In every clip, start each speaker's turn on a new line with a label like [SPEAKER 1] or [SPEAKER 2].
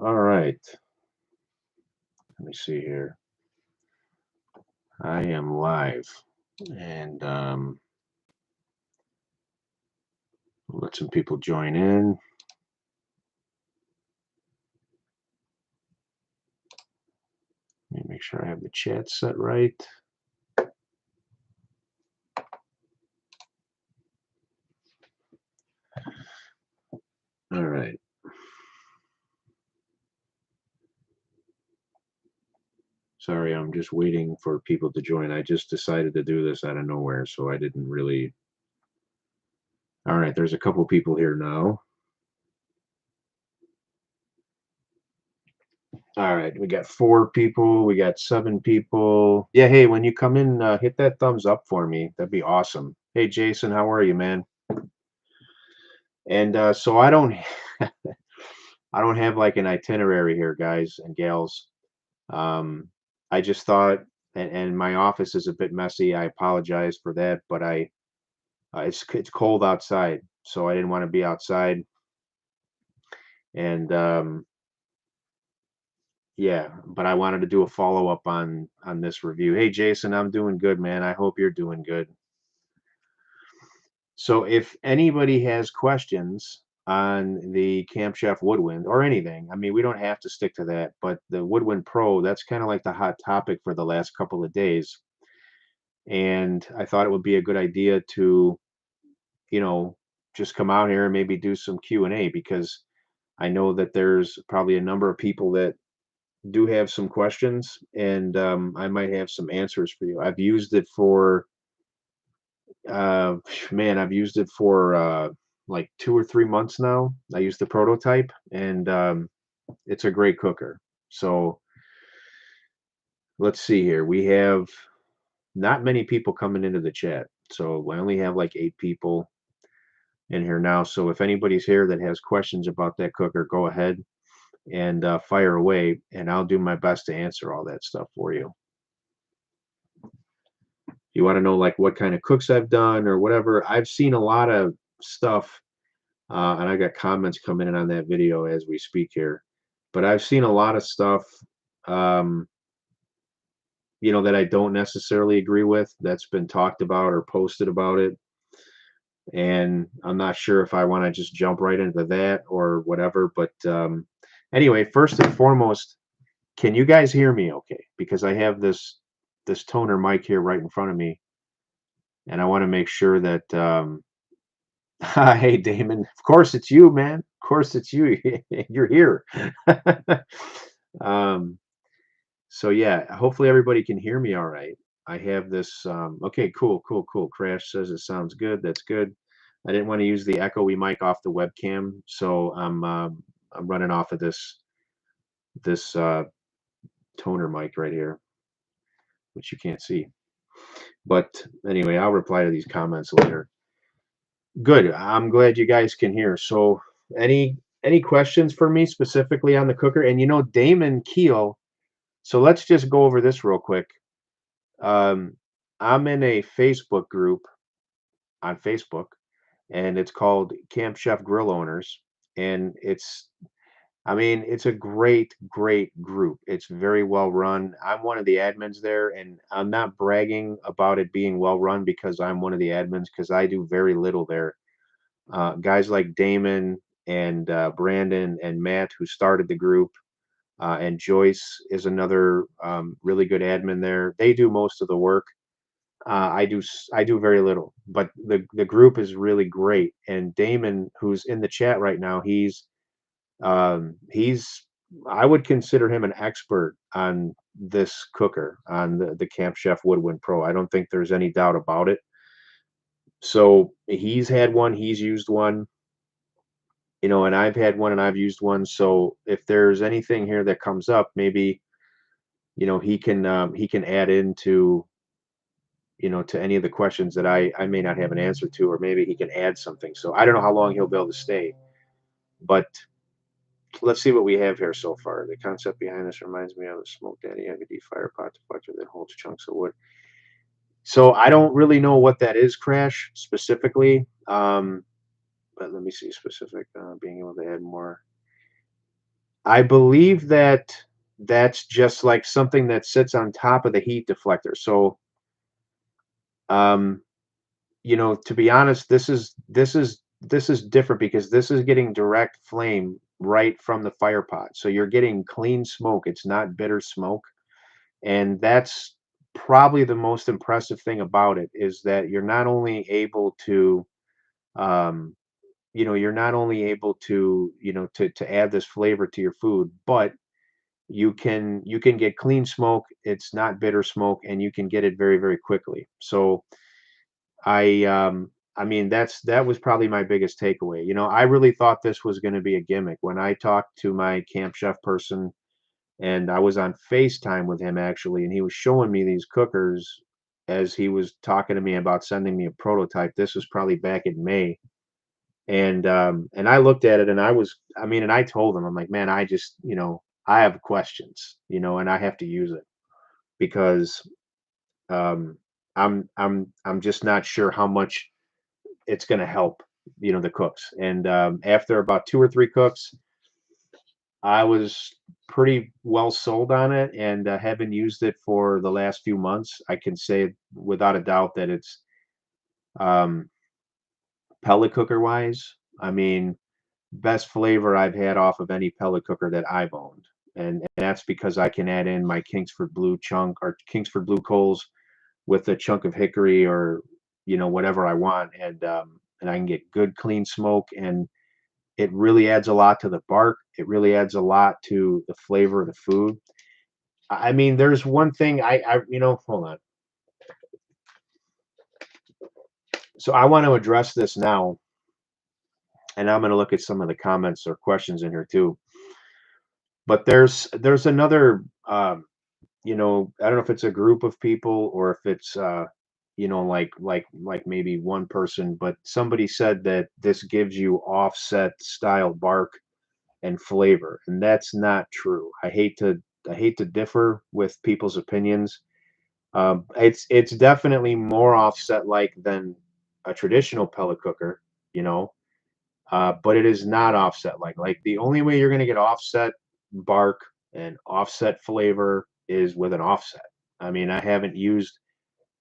[SPEAKER 1] All right. Let me see here. I am live, and let some people join in. Let me make sure I have the chat set right. All right. Sorry, I'm just waiting for people to join. I just decided to do this out of nowhere, so I didn't really. All right, there's a couple people here now. All right, we got 4 people. We got 7 people. Yeah, hey, when you come in, hit that thumbs up for me. That'd be awesome. Hey, Jason, how are you, man? And so I don't, I don't have like an itinerary here, guys and gals. Um, I just thought, and my office is a bit messy. I apologize for that, but it's cold outside, so I didn't want to be outside. And yeah, but I wanted to do a follow up on this review. Hey, Jason, I'm doing good, man. I hope you're doing good. So if anybody has questions on the Camp Chef Woodwind or anything, I mean, we don't have to stick to that, but the Woodwind Pro, that's kind of like the hot topic for the last couple of days. And I thought it would be a good idea to, you know, just come out here and maybe do some Q&A because I know that there's probably a number of people that do have some questions and I might have some answers for you. I've used it for Uh, man, I've used it for like 2 or 3 months now. I use the prototype, and it's a great cooker. So let's see here. We have not many people coming into the chat, so I only have like 8 people in here now. So if anybody's here that has questions about that cooker, go ahead and fire away, and I'll do my best to answer all that stuff for you. You want to know like what kind of cooks I've done or whatever? I've seen a lot of stuff. And I got comments coming in on that video as we speak here. But I've seen a lot of stuff, um, that I don't necessarily agree with that's been talked about or posted about it. And I'm not sure if I want to just jump right into that or whatever. But anyway, first and foremost, can you guys hear me okay? Because I have this toner mic here right in front of me, and I want to make sure that hey, Damon. Of course it's you, man. Of course it's you. You're here. um, so yeah, hopefully everybody can hear me all right. I have this. Okay, cool, cool, cool. Crash says it sounds good. That's good. I didn't want to use the echoey mic off the webcam, so I'm running off of this toner mic right here, which you can't see. But anyway, I'll reply to these comments later. Good. I'm glad you guys can hear. So, any questions for me specifically on the cooker? And Damon Keel. So let's just go over this real quick. Um, I'm in a Facebook group on Facebook, and it's called Camp Chef Grill Owners, and I mean, it's a great, great group. It's very well run. I'm one of the admins there, and I'm not bragging about it being well run because I'm one of the admins because I do very little there. Guys like Damon and Brandon and Matt, who started the group, and Joyce is another really good admin there. They do most of the work. I do very little, but the group is really great. And Damon, who's in the chat right now, he's I would consider him an expert on this cooker, on the Camp Chef Woodwind Pro. I don't think there's any doubt about it. So he's had one, he's used one, and I've had one and I've used one. So if there's anything here that comes up, maybe, he can add into, to any of the questions that I may not have an answer to, or maybe he can add something. So I don't know how long he'll be able to stay, but let's see what we have here so far. The concept behind this reminds me of a smoke daddy agadi fire pot deflector that holds chunks of wood. So I don't really know what that is, Crash, specifically. But let me see specific, being able to add more. I believe that that's just like something that sits on top of the heat deflector. So, um, to be honest, this is different because this is getting direct flame right from the fire pot. So you're getting clean smoke. It's not bitter smoke. And that's probably the most impressive thing about it is that you're not only able to um, you're not only able to, to add this flavor to your food, but you can get clean smoke. It's not bitter smoke, and you can get it very, very quickly. So I mean that was probably my biggest takeaway. I really thought this was going to be a gimmick when I talked to my camp chef person, and I was on FaceTime with him actually, and he was showing me these cookers as he was talking to me about sending me a prototype. This was probably back in May. And I looked at it and I mean, and I told him, I'm like, man, I just, I have questions, and I have to use it because um I'm just not sure how much it's gonna help, the cooks. And after about 2 or 3 cooks, I was pretty well sold on it and haven't used it for the last few months. I can say without a doubt that it's um pellet cooker wise. I mean, best flavor I've had off of any pellet cooker that I've owned. And that's because I can add in my Kingsford Blue chunk or Kingsford Blue coals with a chunk of hickory or whatever I want, and I can get good clean smoke, and it really adds a lot to the bark. It really adds a lot to the flavor of the food. I mean, there's one thing hold on. So I want to address this now, and I'm going to look at some of the comments or questions in here too. But there's another I don't know if it's a group of people or if it's like maybe one person, but somebody said that this gives you offset style bark and flavor, and that's not true. I hate to differ with people's opinions. It's definitely more offset like than a traditional pellet cooker, you know, but it is not offset like the only way you're going to get offset bark and offset flavor is with an offset. I mean, I haven't used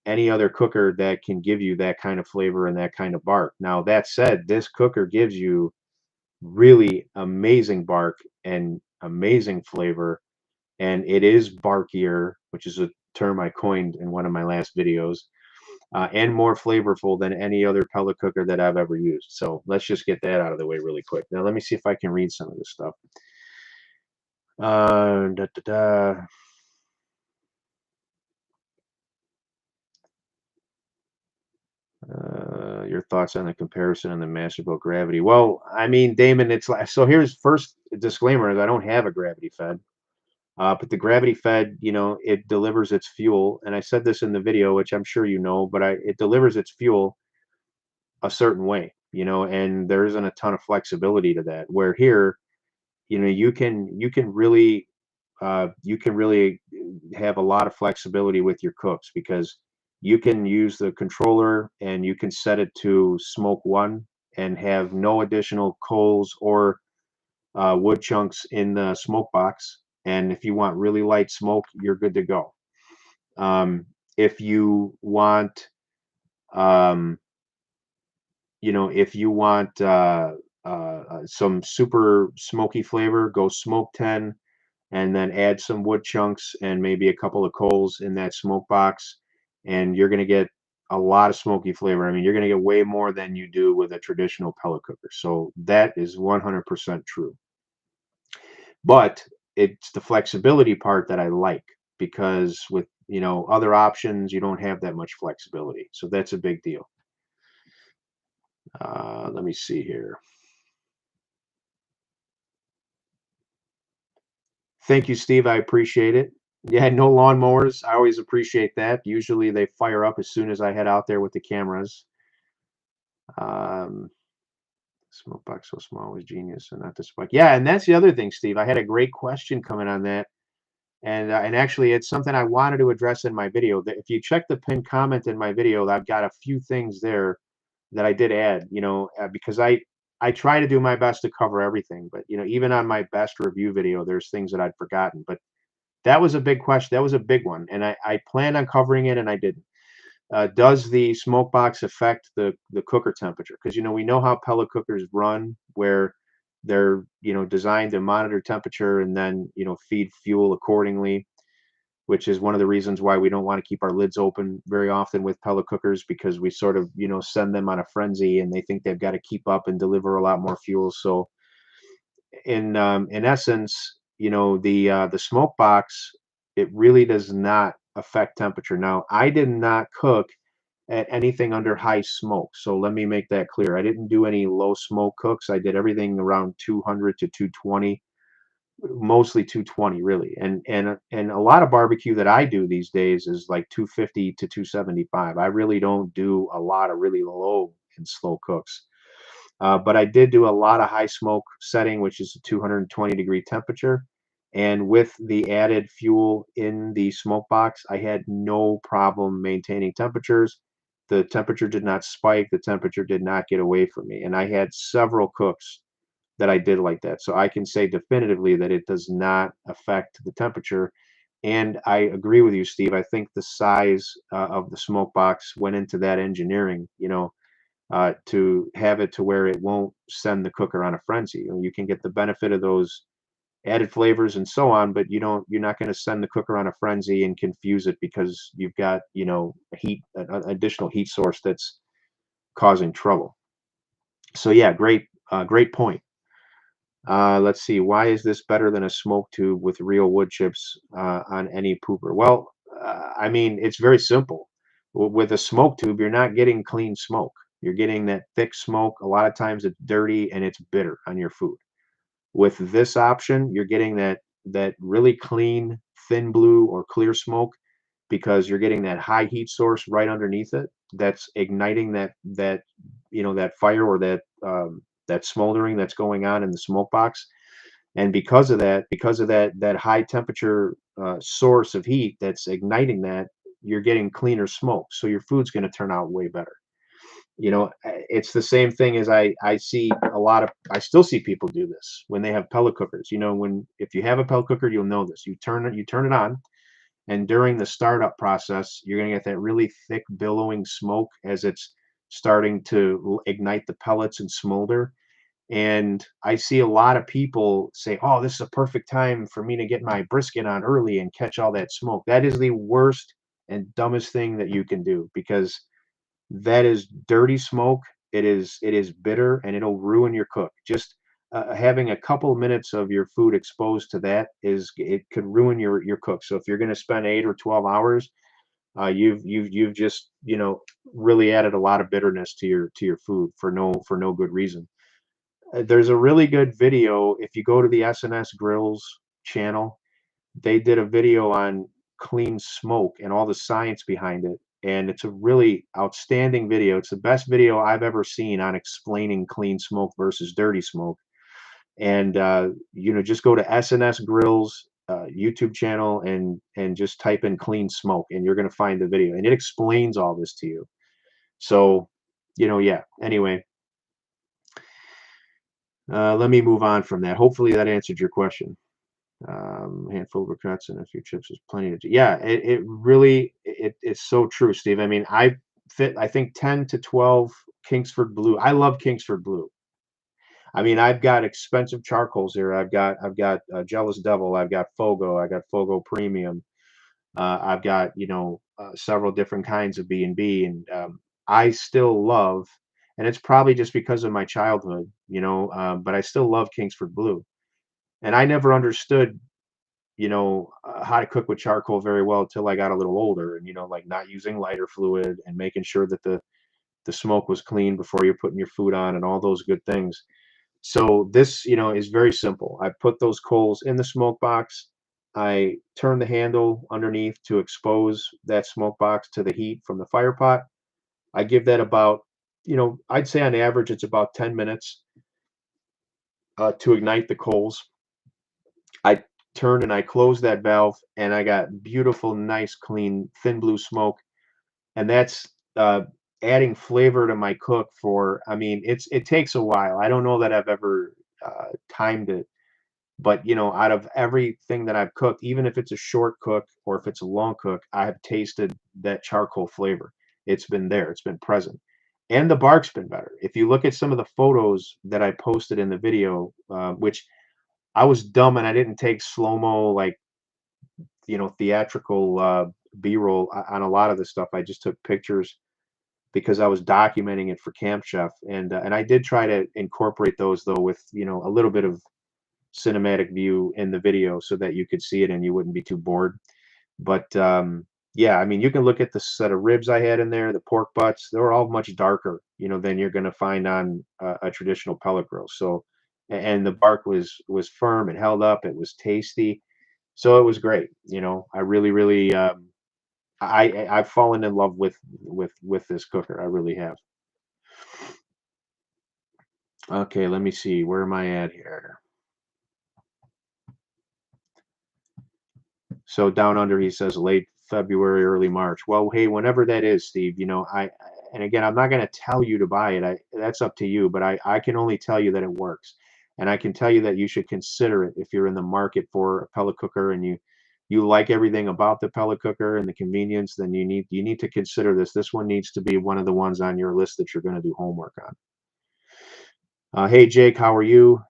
[SPEAKER 1] any other cooker that can give you that kind of flavor and that kind of bark. Now, that said, this cooker gives you really amazing bark and amazing flavor, and it is barkier, which is a term I coined in one of my last videos, and more flavorful than any other pellet cooker that I've ever used. So let's just get that out of the way really quick. Now let me see if I can read some of this stuff. Da, da, da. Your thoughts on the comparison and the Masterbuilt Gravity? Well, I mean, Damon, it's like so. Here's first disclaimer: is I don't have a gravity fed, but the gravity fed, it delivers its fuel, and I said this in the video, which I'm sure you know, but it delivers its fuel a certain way, and there isn't a ton of flexibility to that. Where here, you can really have a lot of flexibility with your cooks because you can use the controller and you can set it to smoke one and have no additional coals or wood chunks in the smoke box. And if you want really light smoke, you're good to go. If you want um, if you want some super smoky flavor, go smoke 10 and then add some wood chunks and maybe a couple of coals in that smoke box. And you're going to get a lot of smoky flavor. I mean, you're going to get way more than you do with a traditional pellet cooker. So that is 100% true. But it's the flexibility part that I like because with, other options, you don't have that much flexibility. So that's a big deal. Let me see here. Thank you, Steve. I appreciate it. Yeah, no lawnmowers. I always appreciate that. Usually they fire up as soon as I head out there with the cameras. Um, Smoke box so small was genius, and not the spike. Yeah, and that's the other thing, Steve. I had a great question coming on that, and actually, it's something I wanted to address in my video. If you check the pinned comment in my video, I've got a few things there that I did add. Because I try to do my best to cover everything, but even on my best review video, there's things that I'd forgotten. But that was a big question. That was a big one, and I planned on covering it, and I didn't. Does the smoke box affect the cooker temperature? Because we know how pellet cookers run, where they're designed to monitor temperature and then feed fuel accordingly, which is one of the reasons why we don't want to keep our lids open very often with pellet cookers, because we sort of send them on a frenzy and they think they've got to keep up and deliver a lot more fuel. So in essence, the smoke box, it really does not affect temperature. Now, I did not cook at anything under high smoke, so let me make that clear. I didn't do any low smoke cooks. I did everything around 200 to 220, mostly 220 really. And a lot of barbecue that I do these days is like 250 to 275. I really don't do a lot of really low and slow cooks. But I did do a lot of high smoke setting, which is a 220-degree temperature. And with the added fuel in the smoke box, I had no problem maintaining temperatures. The temperature did not spike. The temperature did not get away from me. And I had several cooks that I did like that. So I can say definitively that it does not affect the temperature. And I agree with you, Steve. I think the size of the smoke box went into that engineering, to have it to where it won't send the cooker on a frenzy. You can get the benefit of those added flavors and so on, but you're not going to send the cooker on a frenzy and confuse it because you've got, an additional heat source that's causing trouble. So yeah, great point. Let's see. Why is this better than a smoke tube with real wood chips on any pooper? Well, I mean, it's very simple. With a smoke tube, you're not getting clean smoke. You're getting that thick smoke. A lot of times it's dirty and it's bitter on your food. With this option, you're getting that really clean, thin blue or clear smoke, because you're getting that high heat source right underneath it that's igniting that fire, or that smoldering that's going on in the smoke box. And because of that high temperature source of heat that's igniting that, you're getting cleaner smoke, so your food's going to turn out way better. It's the same thing as I see I still see people do this when they have pellet cookers. When if you have a pellet cooker, you'll know this. You turn it on, and during the startup process, you're going to get that really thick billowing smoke as it's starting to ignite the pellets and smolder. And I see a lot of people say, "Oh, this is a perfect time for me to get my brisket on early and catch all that smoke." That is the worst and dumbest thing that you can do, because that is dirty smoke. It is bitter, and it'll ruin your cook. Just having a couple minutes of your food exposed to that, it could ruin your cook. So if you're going to spend 8 or 12 hours, you've just really added a lot of bitterness to your food for no good reason. There's a really good video if you go to the SNS Grills channel. They did a video on clean smoke and all the science behind it, and it's a really outstanding video. It's the best video I've ever seen on explaining clean smoke versus dirty smoke. And just go to SNS Grills YouTube channel and just type in clean smoke, and you're going to find the video, and it explains all this to you. So yeah, anyway, let me move on from that. Hopefully that answered your question. Handful of briquettes and a few chips is plenty to do. Yeah, it really it's so true, Steve. I mean, I think 10 to 12 Kingsford Blue. I love Kingsford Blue. I mean, I've got expensive charcoals here. I've got Jealous Devil. I've got Fogo. I got Fogo Premium. I've got several different kinds of B&B, and I still love, and it's probably just because of my childhood, but I still love Kingsford Blue. And I never understood how to cook with charcoal very well until I got a little older, and like not using lighter fluid and making sure that the smoke was clean before you're putting your food on and all those good things. So this, is very simple. I put those coals in the smoke box. I turn the handle underneath to expose that smoke box to the heat from the fire pot. I give that about, I'd say on average it's about 10 minutes to ignite the coals. I turn and I close that valve, and I got beautiful, nice, clean, thin blue smoke. And that's adding flavor to my cook for, I mean, it takes a while. I don't know that I've ever timed it, but out of everything that I've cooked, even if it's a short cook or if it's a long cook, I have tasted that charcoal flavor. It's been there, it's been present. And the bark's been better. If you look at some of the photos that I posted in the video, which I was dumb and I didn't take slow-mo, like, theatrical B-roll on a lot of this stuff. I just took pictures because I was documenting it for Camp Chef, and I did try to incorporate those though with a little bit of cinematic view in the video so that you could see it and you wouldn't be too bored. But yeah, I mean, you can look at the set of ribs I had in there, the pork butts. They were all much darker, than you're going to find on a traditional pellet grill. So, and the bark was firm. It held up. It was tasty. So it was great. I really, really, I've fallen in love with this cooker. I really have. Okay, let me see. Where am I at here? So down under, he says late February, early March. Well, hey, whenever that is, Steve, and again, I'm not going to tell you to buy it. That's up to you, but I can only tell you that it works. And I can tell you that you should consider it if you're in the market for a pellet cooker and you like everything about the pellet cooker and the convenience, then you need to consider this. This one needs to be one of the ones on your list that you're going to do homework on. Hey Jake, how are you?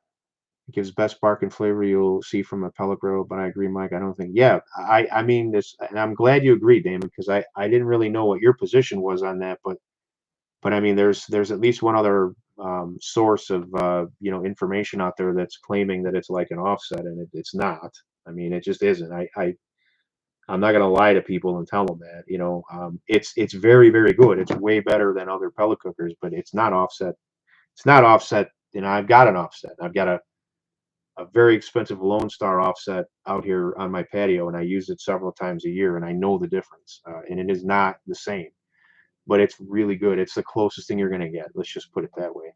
[SPEAKER 1] Gives best bark and flavor you'll see from a pellet grill. But I agree, Mike. I don't think. Yeah, I mean this, and I'm glad you agree, Damon, because I didn't really know what your position was on that, but I mean there's at least one other source of information out there that's claiming that it's like an offset, and it's not. I mean, it just isn't. I'm not gonna lie to people and tell them that. It's very very good. It's way better than other pellet cookers, but it's not offset. It's not offset. I've got an offset. I've got a very expensive Lone Star offset out here on my patio, and I use it several times a year, and I know the difference. And it is not the same, but it's really good. It's the closest thing you're going to get. Let's just put it that way.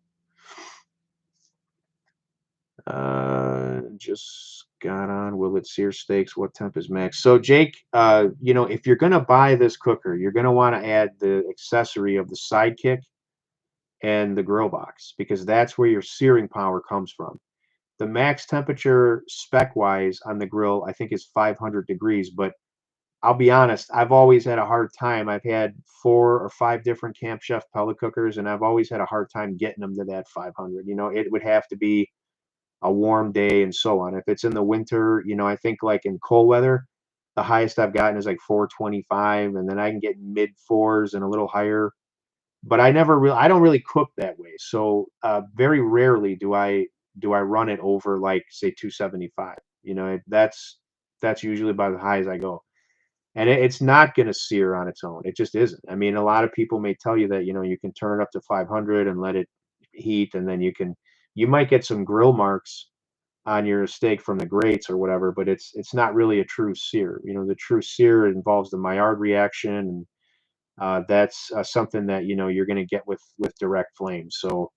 [SPEAKER 1] Just got on. Will it sear steaks? What temp is max? So, Jake, if you're going to buy this cooker, you're going to want to add the accessory of the sidekick and the grill box because that's where your searing power comes from. The max temperature spec wise on the grill, I think is 500 degrees, but I'll be honest, I've always had a hard time. I've had 4 or 5 different Camp Chef pellet cookers, and I've always had a hard time getting them to that 500. It would have to be a warm day and so on. If it's in the winter, I think like in cold weather, the highest I've gotten is like 425, and then I can get mid fours and a little higher. But I don't really cook that way. So very rarely do I run it over like say 275. That's usually about as high as I go. And it's not going to sear on its own. It just isn't. I mean, a lot of people may tell you that, you can turn it up to 500 and let it heat, and then you might get some grill marks on your steak from the grates or whatever, but it's not really a true sear. The true sear involves the Maillard reaction, and that's something that you're going to get with direct flame. So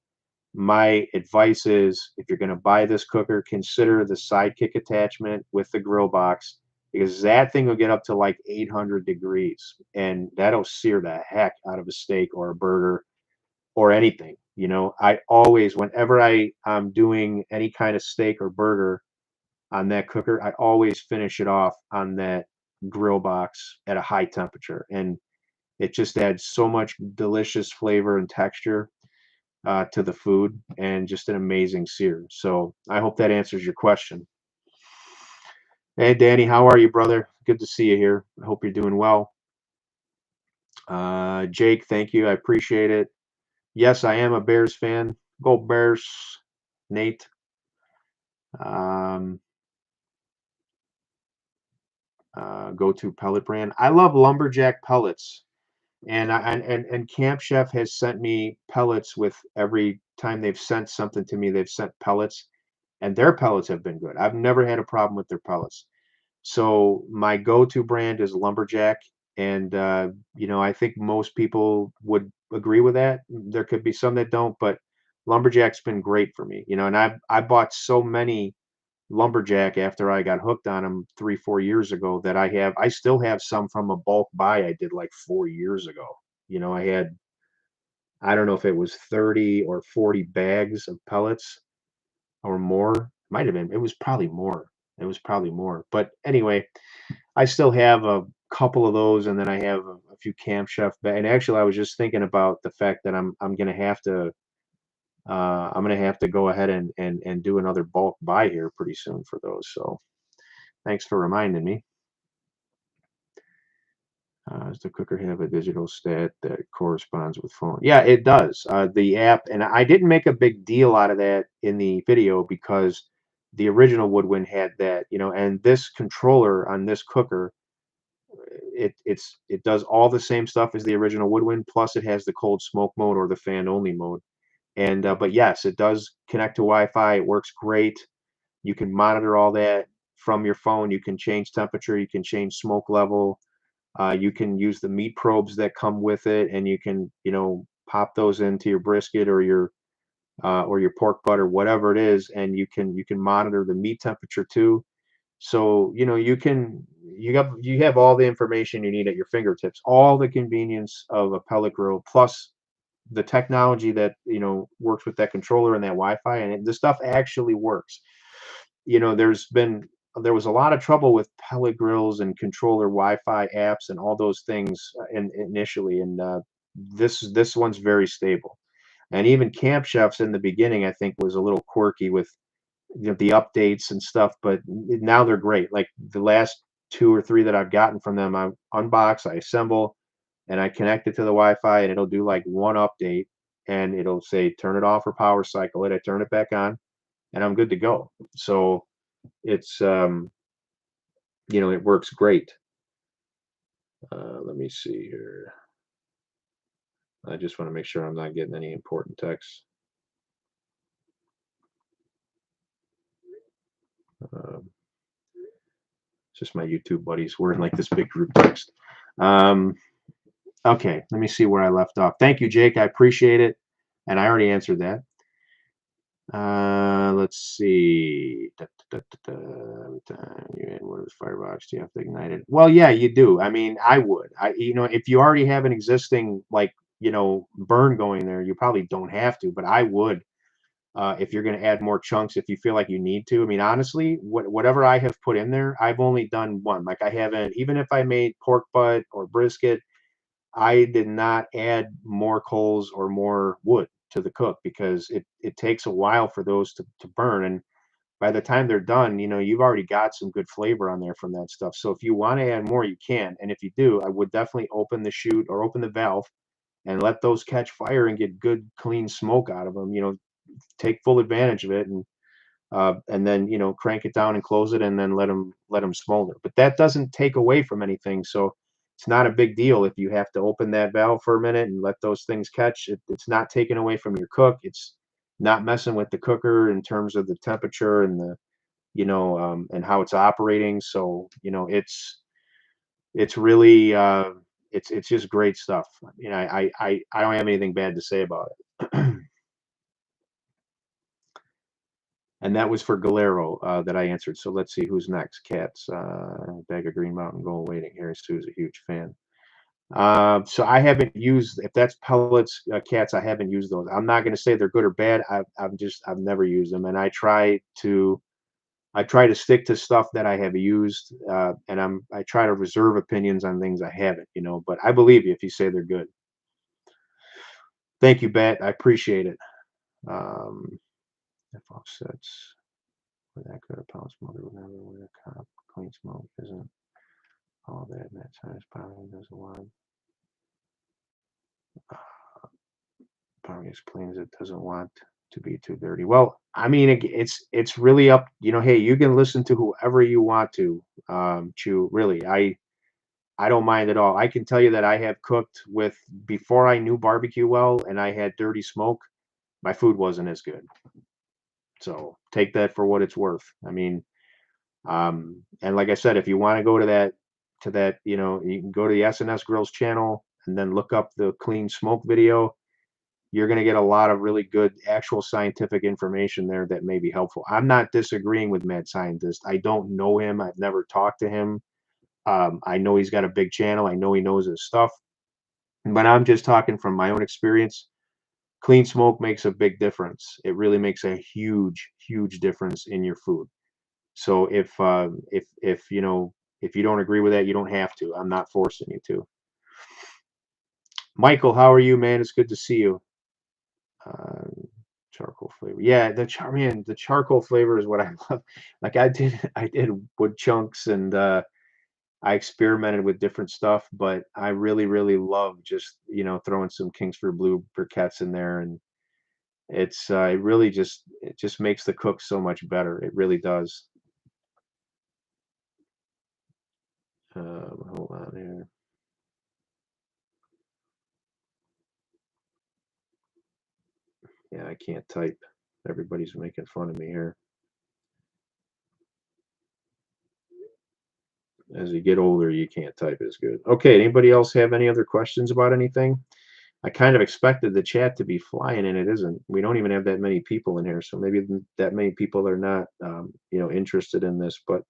[SPEAKER 1] my advice is if you're going to buy this cooker, consider the sidekick attachment with the grill box because that thing will get up to like 800 degrees and that'll sear the heck out of a steak or a burger or anything. I always, whenever I'm doing any kind of steak or burger on that cooker, I always finish it off on that grill box at a high temperature. And it just adds so much delicious flavor and texture to the food and just an amazing sear. So I hope that answers your question. Hey, Danny, how are you, brother? Good to see you here. I hope you're doing well. Jake, thank you. I appreciate it. Yes, I am a Bears fan. Go Bears, Nate. Um, Go to pellet brand. I love Lumberjack pellets. And Camp Chef has sent me pellets with every time they've sent something to me, they've sent pellets and their pellets have been good. I've never had a problem with their pellets. So my go-to brand is Lumberjack, and I think most people would agree with that. There could be some that don't, but Lumberjack's been great for me. And I bought so many Lumberjack after I got hooked on them 3 4 years ago that I still have some from a bulk buy I did like 4 years ago. I had I don't know if it was 30 or 40 bags of pellets or more. Might have been. It was probably more. It was probably more. But anyway, I still have a couple of those, and then I have a few Camp Chef. And actually, I was just thinking about the fact that I'm gonna have to go ahead and do another bulk buy here pretty soon for those. So thanks for reminding me. Does the cooker have a digital stat that corresponds with phone? Yeah, it does. The app, and I didn't make a big deal out of that in the video because the original Woodwind had that, and this controller on this cooker, it does all the same stuff as the original Woodwind, plus it has the cold smoke mode or the fan only mode. And but yes, it does connect to Wi-Fi. It works great. You can monitor all that from your phone. You can change temperature. You can change smoke level. You can use the meat probes that come with it, and you can, pop those into your brisket or your pork butt or whatever it is, and you can monitor the meat temperature too. So, you have all the information you need at your fingertips, all the convenience of a pellet grill, plus the technology that works with that controller and that Wi-Fi, and the stuff actually works. There was a lot of trouble with pellet grills and controller Wi-Fi apps and all those things initially, and this one's very stable. And even Camp Chefs in the beginning, I think, was a little quirky with the updates and stuff, but now they're great. Like the last two or three that I've gotten from them, I unbox, I assemble, and I connect it to the Wi-Fi, and it'll do like one update, and it'll say turn it off or power cycle it. I turn it back on, and I'm good to go. So it's it works great. Let me see here. I just want to make sure I'm not getting any important texts. Um, it's just my YouTube buddies. We're in like this big group text. Um, okay, let me see where I left off. Thank you, Jake. I appreciate it. And I already answered that. Let's see. Every time you add one of the firebox, do you have to ignite it? Well, yeah, you do. I mean, I would. If you already have an existing like burn going there, you probably don't have to, but I would. If you're going to add more chunks, if you feel like you need to. I mean, honestly, whatever I have put in there, I've only done one. Like I haven't, even if I made pork butt or brisket, I did not add more coals or more wood to the cook because it takes a while for those to burn. And by the time they're done, you've already got some good flavor on there from that stuff. So if you want to add more, you can. And if you do, I would definitely open the chute or open the valve and let those catch fire and get good, clean smoke out of them. Take full advantage of it, and then crank it down and close it, and then let them smolder. But that doesn't take away from anything, so it's not a big deal if you have to open that valve for a minute and let those things catch. It's not taken away from your cook. It's not messing with the cooker in terms of the temperature and the and how it's operating. So it's really it's just great stuff. I don't have anything bad to say about it. And that was for Galero that I answered. So let's see who's next. Cats, bag of Green Mountain Gold waiting. Harry Sue's a huge fan. So I haven't used, if that's pellets, cats, I haven't used those. I'm not going to say they're good or bad. I've never used them, and I try to stick to stuff that I have used, and I try to reserve opinions on things I haven't. But I believe you if you say they're good. Thank you, Bat. I appreciate it. If offsets. That could have pound smoker would never wear a cop. Clean smoke isn't all that. And that size probably doesn't want. Probably explains it doesn't want to be too dirty. Well, I mean, it's really up. Hey, you can listen to whoever you want to. Chew. Really, I don't mind at all. I can tell you that I have cooked with before I knew barbecue well, and I had dirty smoke. My food wasn't as good. So take that for what it's worth. I mean, and like I said, if you want to go to that, you can go to the SNS Grills channel and then look up the clean smoke video. You're going to get a lot of really good actual scientific information there that may be helpful. I'm not disagreeing with Mad Scientist. I don't know him. I've never talked to him. I know he's got a big channel. I know he knows his stuff, but I'm just talking from my own experience. Clean smoke makes a big difference. It really makes a huge, huge difference in your food. So if you know if you don't agree with that, you don't have to. I'm not forcing you to. Michael, how are you, man? It's good to see you. Uh, charcoal flavor. Yeah, the charcoal flavor is what I love. Like I did wood chunks and I experimented with different stuff, but I really, really love just, throwing some Kingsford Blue briquettes in there, and it just makes the cook so much better. It really does. Hold on here. Yeah, I can't type. Everybody's making fun of me here. As you get older, you can't type as good. Okay, anybody else have any other questions about anything? I kind of expected the chat to be flying, and it isn't. We don't even have that many people in here, so maybe that many people are not, interested in this. But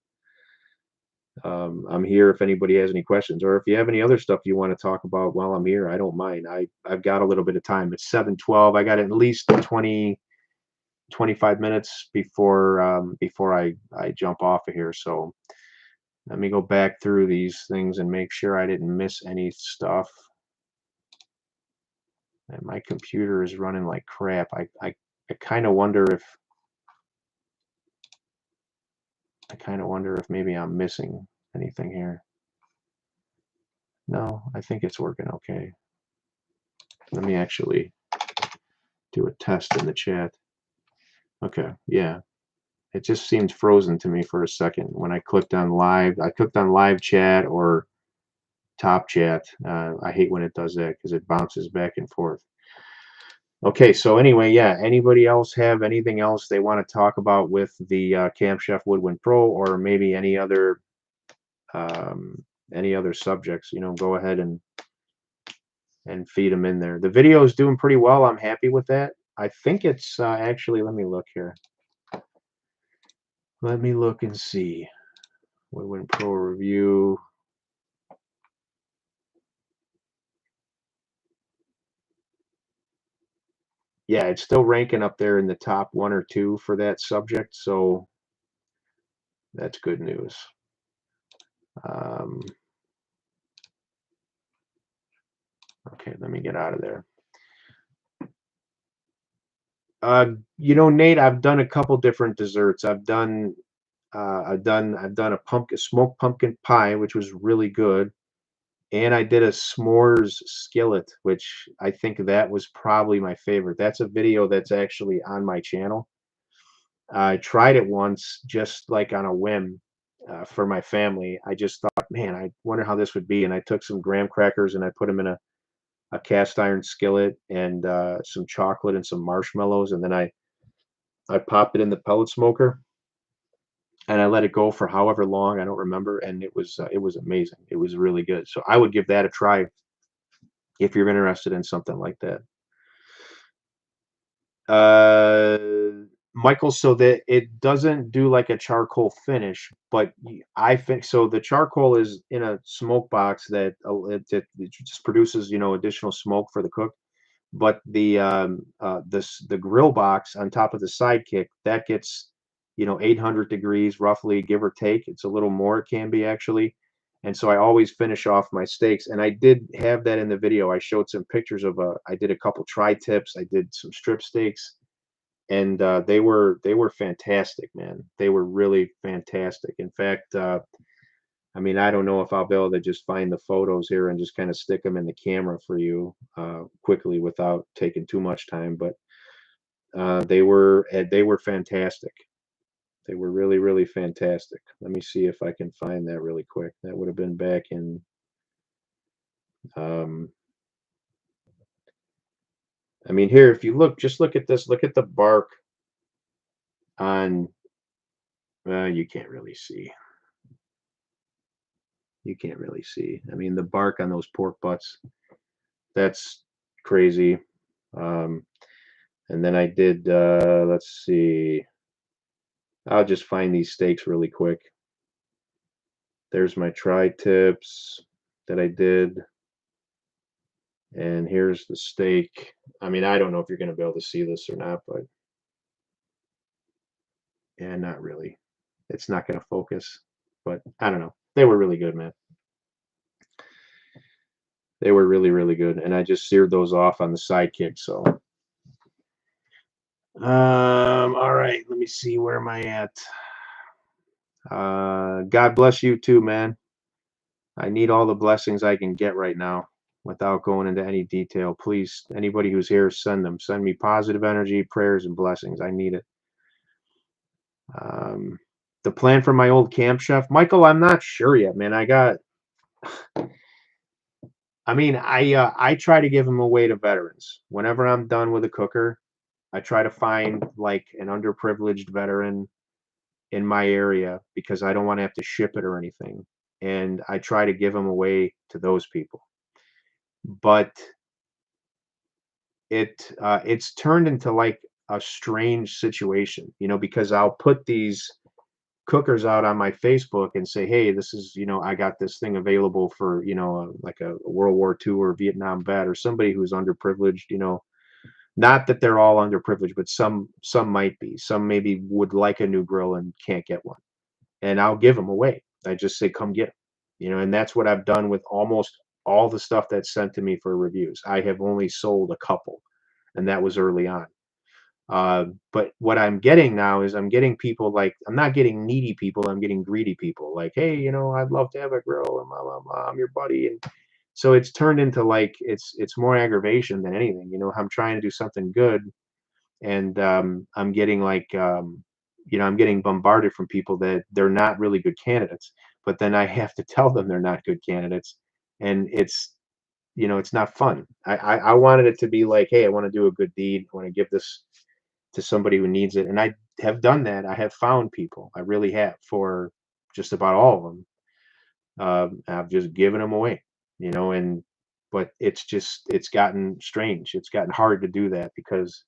[SPEAKER 1] I'm here if anybody has any questions, or if you have any other stuff you want to talk about while I'm here. I don't mind. I've got a little bit of time. It's 7:12. I got at least 25 minutes before I jump off of here. So let me go back through these things and make sure I didn't miss any stuff. And my computer is running like crap. I kind of wonder if maybe I'm missing anything here. No, I think it's working okay. Let me actually do a test in the chat. Okay, yeah. It just seemed frozen to me for a second when I clicked on live. I clicked on live chat or top chat. I hate when it does that because it bounces back and forth. Okay, so anyway, yeah, anybody else have anything else they want to talk about with the Camp Chef Woodwind Pro, or maybe um, any other subjects? Go ahead and feed them in there. The video is doing pretty well. I'm happy with that. I think it's actually. Let me look here. Let me look and see. Woodwind Pro review. Yeah, it's still ranking up there in the top one or two for that subject, so that's good news. Um, okay, let me get out of there. Nate, I've done a couple different desserts. I've done a smoked pumpkin pie, which was really good, and I did a s'mores skillet, which I think that was probably my favorite. That's a video that's actually on my channel. I tried it once, just like on a whim, for my family. I just thought, man, I wonder how this would be, and I took some graham crackers and I put them in a cast iron skillet and some chocolate and some marshmallows, and then I popped it in the pellet smoker and I let it go for however long, I don't remember, and it was amazing. It was really good. So I would give that a try if you're interested in something like that. Michael, so that it doesn't do like a charcoal finish, but I think so. The charcoal is in a smoke box that it just produces, additional smoke for the cook. But the grill box on top of the sidekick that gets 800 degrees roughly, give or take. It's a little more, it can be actually. And so I always finish off my steaks, and I did have that in the video. I showed some pictures of I did a couple tri-tips, I did some strip steaks, and they were fantastic, man. They were really fantastic. In fact, I mean, I don't know if I'll be able to just find the photos here and just kind of stick them in the camera for you quickly without taking too much time. But they were fantastic. They were really, really fantastic. Let me see if I can find that really quick. That would have been back in. Um, I mean, here, if you look, just look at this. Look at the bark on. You can't really see. You can't really see. I mean, the bark on those pork butts. That's crazy. Um, And then I did, let's see, I'll just find these steaks really quick. There's my tri-tips that I did. And here's the steak. I mean, I don't know if you're going to be able to see this or not, but yeah, not really. It's not going to focus, but I don't know. They were really good, man. They were really, really good. And I just seared those off on the sidekick. So, all right. Let me see. Where am I at? God bless you too, man. I need all the blessings I can get right now without going into any detail. Please, anybody who's here, send them. Send me positive energy, prayers, and blessings. I need it. Um, the plan for my old camp chef, Michael, I'm not sure yet, man. I mean, I try to give them away to veterans. Whenever I'm done with a cooker, I try to find like an underprivileged veteran in my area because I don't want to have to ship it or anything. And I try to give them away to those people. But it's turned into like a strange situation, because I'll put these cookers out on my Facebook and say, hey, this is, I got this thing available for, like a World War II or Vietnam vet or somebody who's underprivileged, not that they're all underprivileged, but some might be. Some maybe would like a new grill and can't get one. And I'll give them away. I just say, come get 'em. And that's what I've done with almost all the stuff that's sent to me for reviews. I have only sold a couple, and that was early on. But what I'm getting now is I'm getting people like I'm not getting needy people. I'm getting greedy people. Like, hey, I'd love to have a grill and blah blah blah. I'm your buddy, and so it's turned into like it's more aggravation than anything. I'm trying to do something good, and I'm getting like I'm getting bombarded from people that they're not really good candidates. But then I have to tell them they're not good candidates, and it's not fun. I wanted it to be like, hey, I want to do a good deed. I want to give this to somebody who needs it. And I have done that. I have found people. I really have for just about all of them. I've just given them away, and but it's gotten strange. It's gotten hard to do that because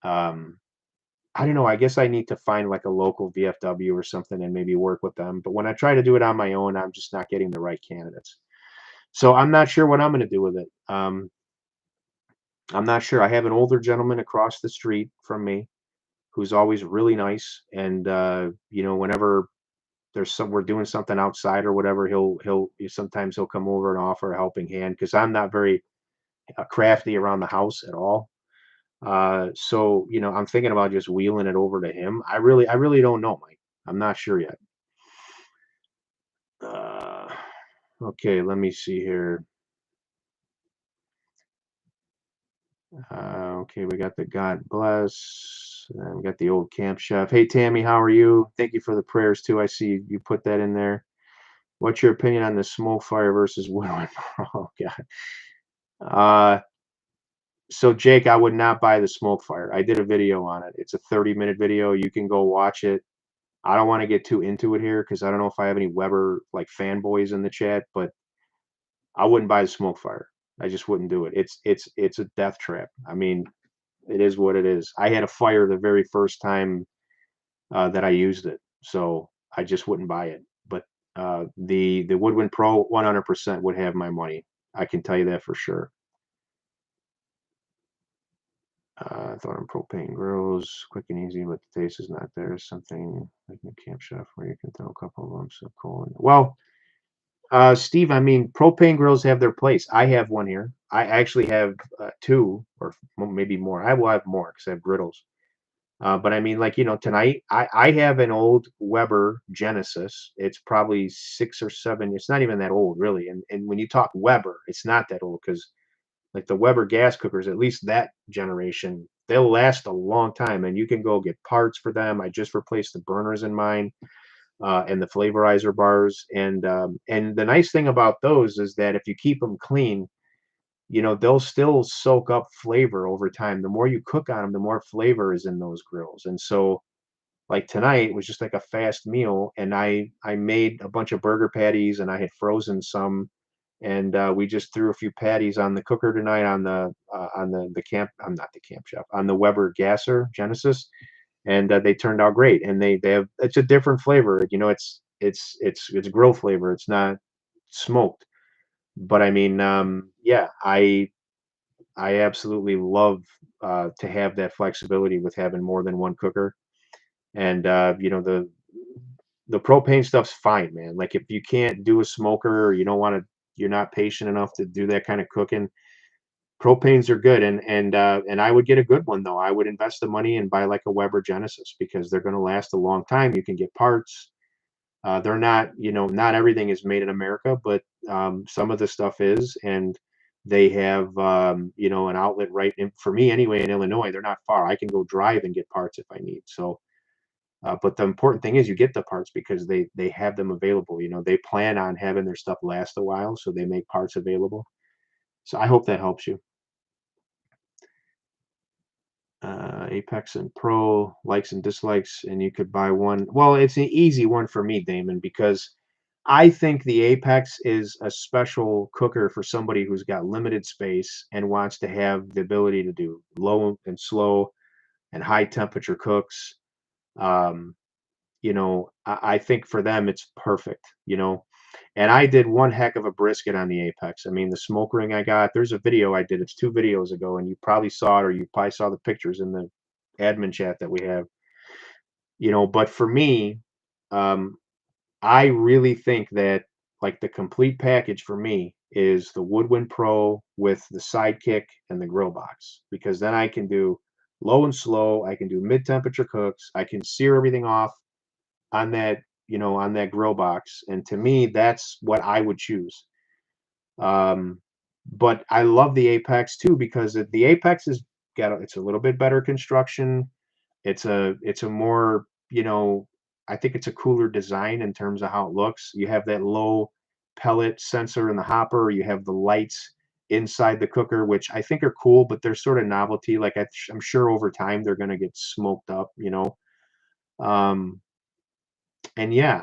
[SPEAKER 1] um, I don't know. I guess I need to find like a local VFW or something and maybe work with them. But when I try to do it on my own, I'm just not getting the right candidates. So I'm not sure what I'm going to do with it. I'm not sure. I have an older gentleman across the street from me who's always really nice. And whenever we're doing something outside or whatever, sometimes he'll come over and offer a helping hand because I'm not very crafty around the house at all. So I'm thinking about just wheeling it over to him. I really don't know, Mike. I'm not sure yet. Uh, okay, let me see here. Okay, we got the God bless. And we got the old camp chef. Hey, Tammy, how are you? Thank you for the prayers too. I see you put that in there. What's your opinion on the smoke fire versus Woodwind? Oh God. So Jake, I would not buy the smoke fire. I did a video on it. It's a 30-minute video. You can go watch it. I don't want to get too into it here because I don't know if I have any Weber like fanboys in the chat, but I wouldn't buy the smoke fire. I just wouldn't do it. It's a death trap. I mean, it is what it is. I had a fire the very first time that I used it, so I just wouldn't buy it. But the Woodwind Pro 100% would have my money. I can tell you that for sure. I thought on propane grills, quick and easy, but the taste is not there. Something like a camp chef where you can throw a couple of lumps of coal in. Well, Steve, I mean, propane grills have their place. I have one here. I actually have two, or maybe more. I will have more because I have griddles. But I mean, like, tonight I have an old Weber Genesis. It's probably 6 or 7. It's not even that old, really. And when you talk Weber, it's not that old because like the Weber gas cookers, at least that generation, they'll last a long time, and you can go get parts for them. I just replaced the burners in mine and the flavorizer bars, and the nice thing about those is that if you keep them clean, they'll still soak up flavor over time. The more you cook on them, the more flavor is in those grills. And so like tonight was just like a fast meal, and I made a bunch of burger patties and I had frozen some, and we just threw a few patties on the cooker tonight on the camp. I'm not the camp chef, on the Weber Gasser Genesis, and they turned out great. And they have it's a different flavor. It's grill flavor. It's not smoked. But I mean, yeah, I absolutely love to have that flexibility with having more than one cooker. And you know, the propane stuff's fine, man. Like if you can't do a smoker or you don't want to, you're not patient enough to do that kind of cooking, propanes are good. And I would get a good one though. I would invest the money and buy like a Weber Genesis because they're going to last a long time. You can get parts. They're not, you know, not everything is made in America, but some of the stuff is, and they have, you know, an outlet right in, for me anyway, in Illinois. They're not far. I can go drive and get parts if I need. So, but the important thing is you get the parts because they have them available. You know, they plan on having their stuff last a while, so they make parts available. So I hope that helps you. Apex and Pro, likes and dislikes, and you could buy one. Well, it's an easy one for me, Damon, because I think the Apex is a special cooker for somebody who's got limited space and wants to have the ability to do low and slow and high temperature cooks. Um, you know, I think for them it's perfect, you know. And I did one heck of a brisket on the Apex. I mean, the smoke ring I got, there's a video I did, it's 2 videos ago, and you probably saw it or you probably saw the pictures in the admin chat that we have, you know. But for me, um, I really think that like the complete package for me is the Woodwind Pro with the Sidekick and the grill box because then I can do low and slow, I can do mid temperature cooks, I can sear everything off on that, you know, on that grill box. And to me, that's what I would choose. Um, but I love the Apex too because the Apex is got it's a little bit better construction. It's a more, you know, I think it's a cooler design in terms of how it looks. You have that low pellet sensor in the hopper. You have the lights inside the cooker, which I think are cool, but they're sort of novelty. Like I'm sure over time they're going to get smoked up, you know. Um, and yeah,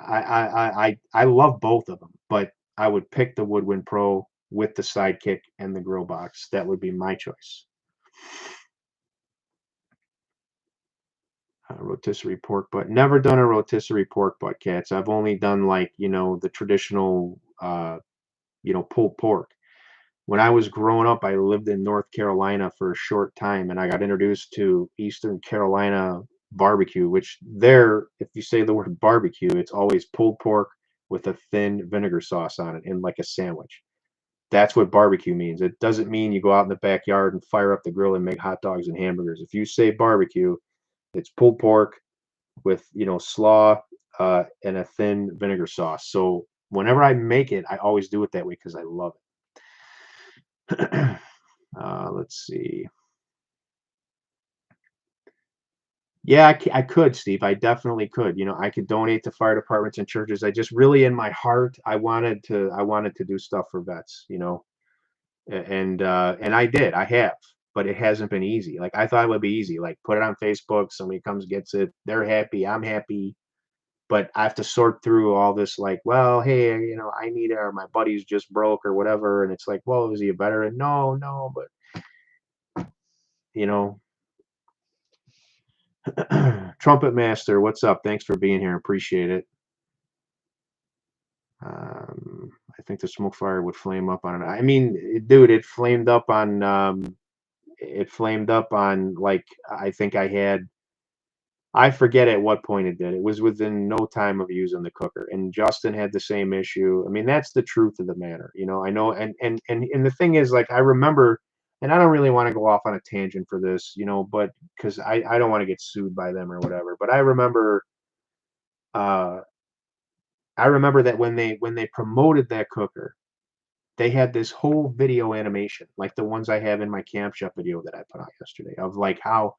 [SPEAKER 1] I love both of them, but I would pick the Woodwind Pro with the Sidekick and the grill box. That would be my choice. Rotisserie pork butt. Never done a rotisserie pork butt, cats. I've only done like, you know, the traditional, you know, pulled pork. When I was growing up, I lived in North Carolina for a short time, and I got introduced to Eastern Carolina barbecue, which there, if you say the word barbecue, it's always pulled pork with a thin vinegar sauce on it in like a sandwich. That's what barbecue means. It doesn't mean you go out in the backyard and fire up the grill and make hot dogs and hamburgers. If you say barbecue, it's pulled pork with, you know, slaw and a thin vinegar sauce. So whenever I make it, I always do it that way because I love it. Let's see. Yeah, I could, Steve. I definitely could. You know, I could donate to fire departments and churches. I just really, in my heart, I wanted to do stuff for vets. You know, and I did. I have, but it hasn't been easy. Like I thought it would be easy. Like put it on Facebook, somebody comes gets it, they're happy, I'm happy. But I have to sort through all this. Like, well, hey, you know, I need it, or my buddy's just broke, or whatever. And it's like, well, is he a veteran? No, no, but you know. Trumpet Master, what's up? Thanks for being here. Appreciate it. I think the smoke fire would flame up on it. I mean, dude, it flamed up on like I think I forget at what point it did. It was within no time of using the cooker. And Justin had the same issue. I mean, that's the truth of the matter. You know, I know and the thing is like I remember and I don't really want to go off on a tangent for this, you know, but because I don't want to get sued by them or whatever. But uh I remember that when they promoted that cooker, they had this whole video animation, like the ones I have in my Camp Chef video that I put out yesterday, of like how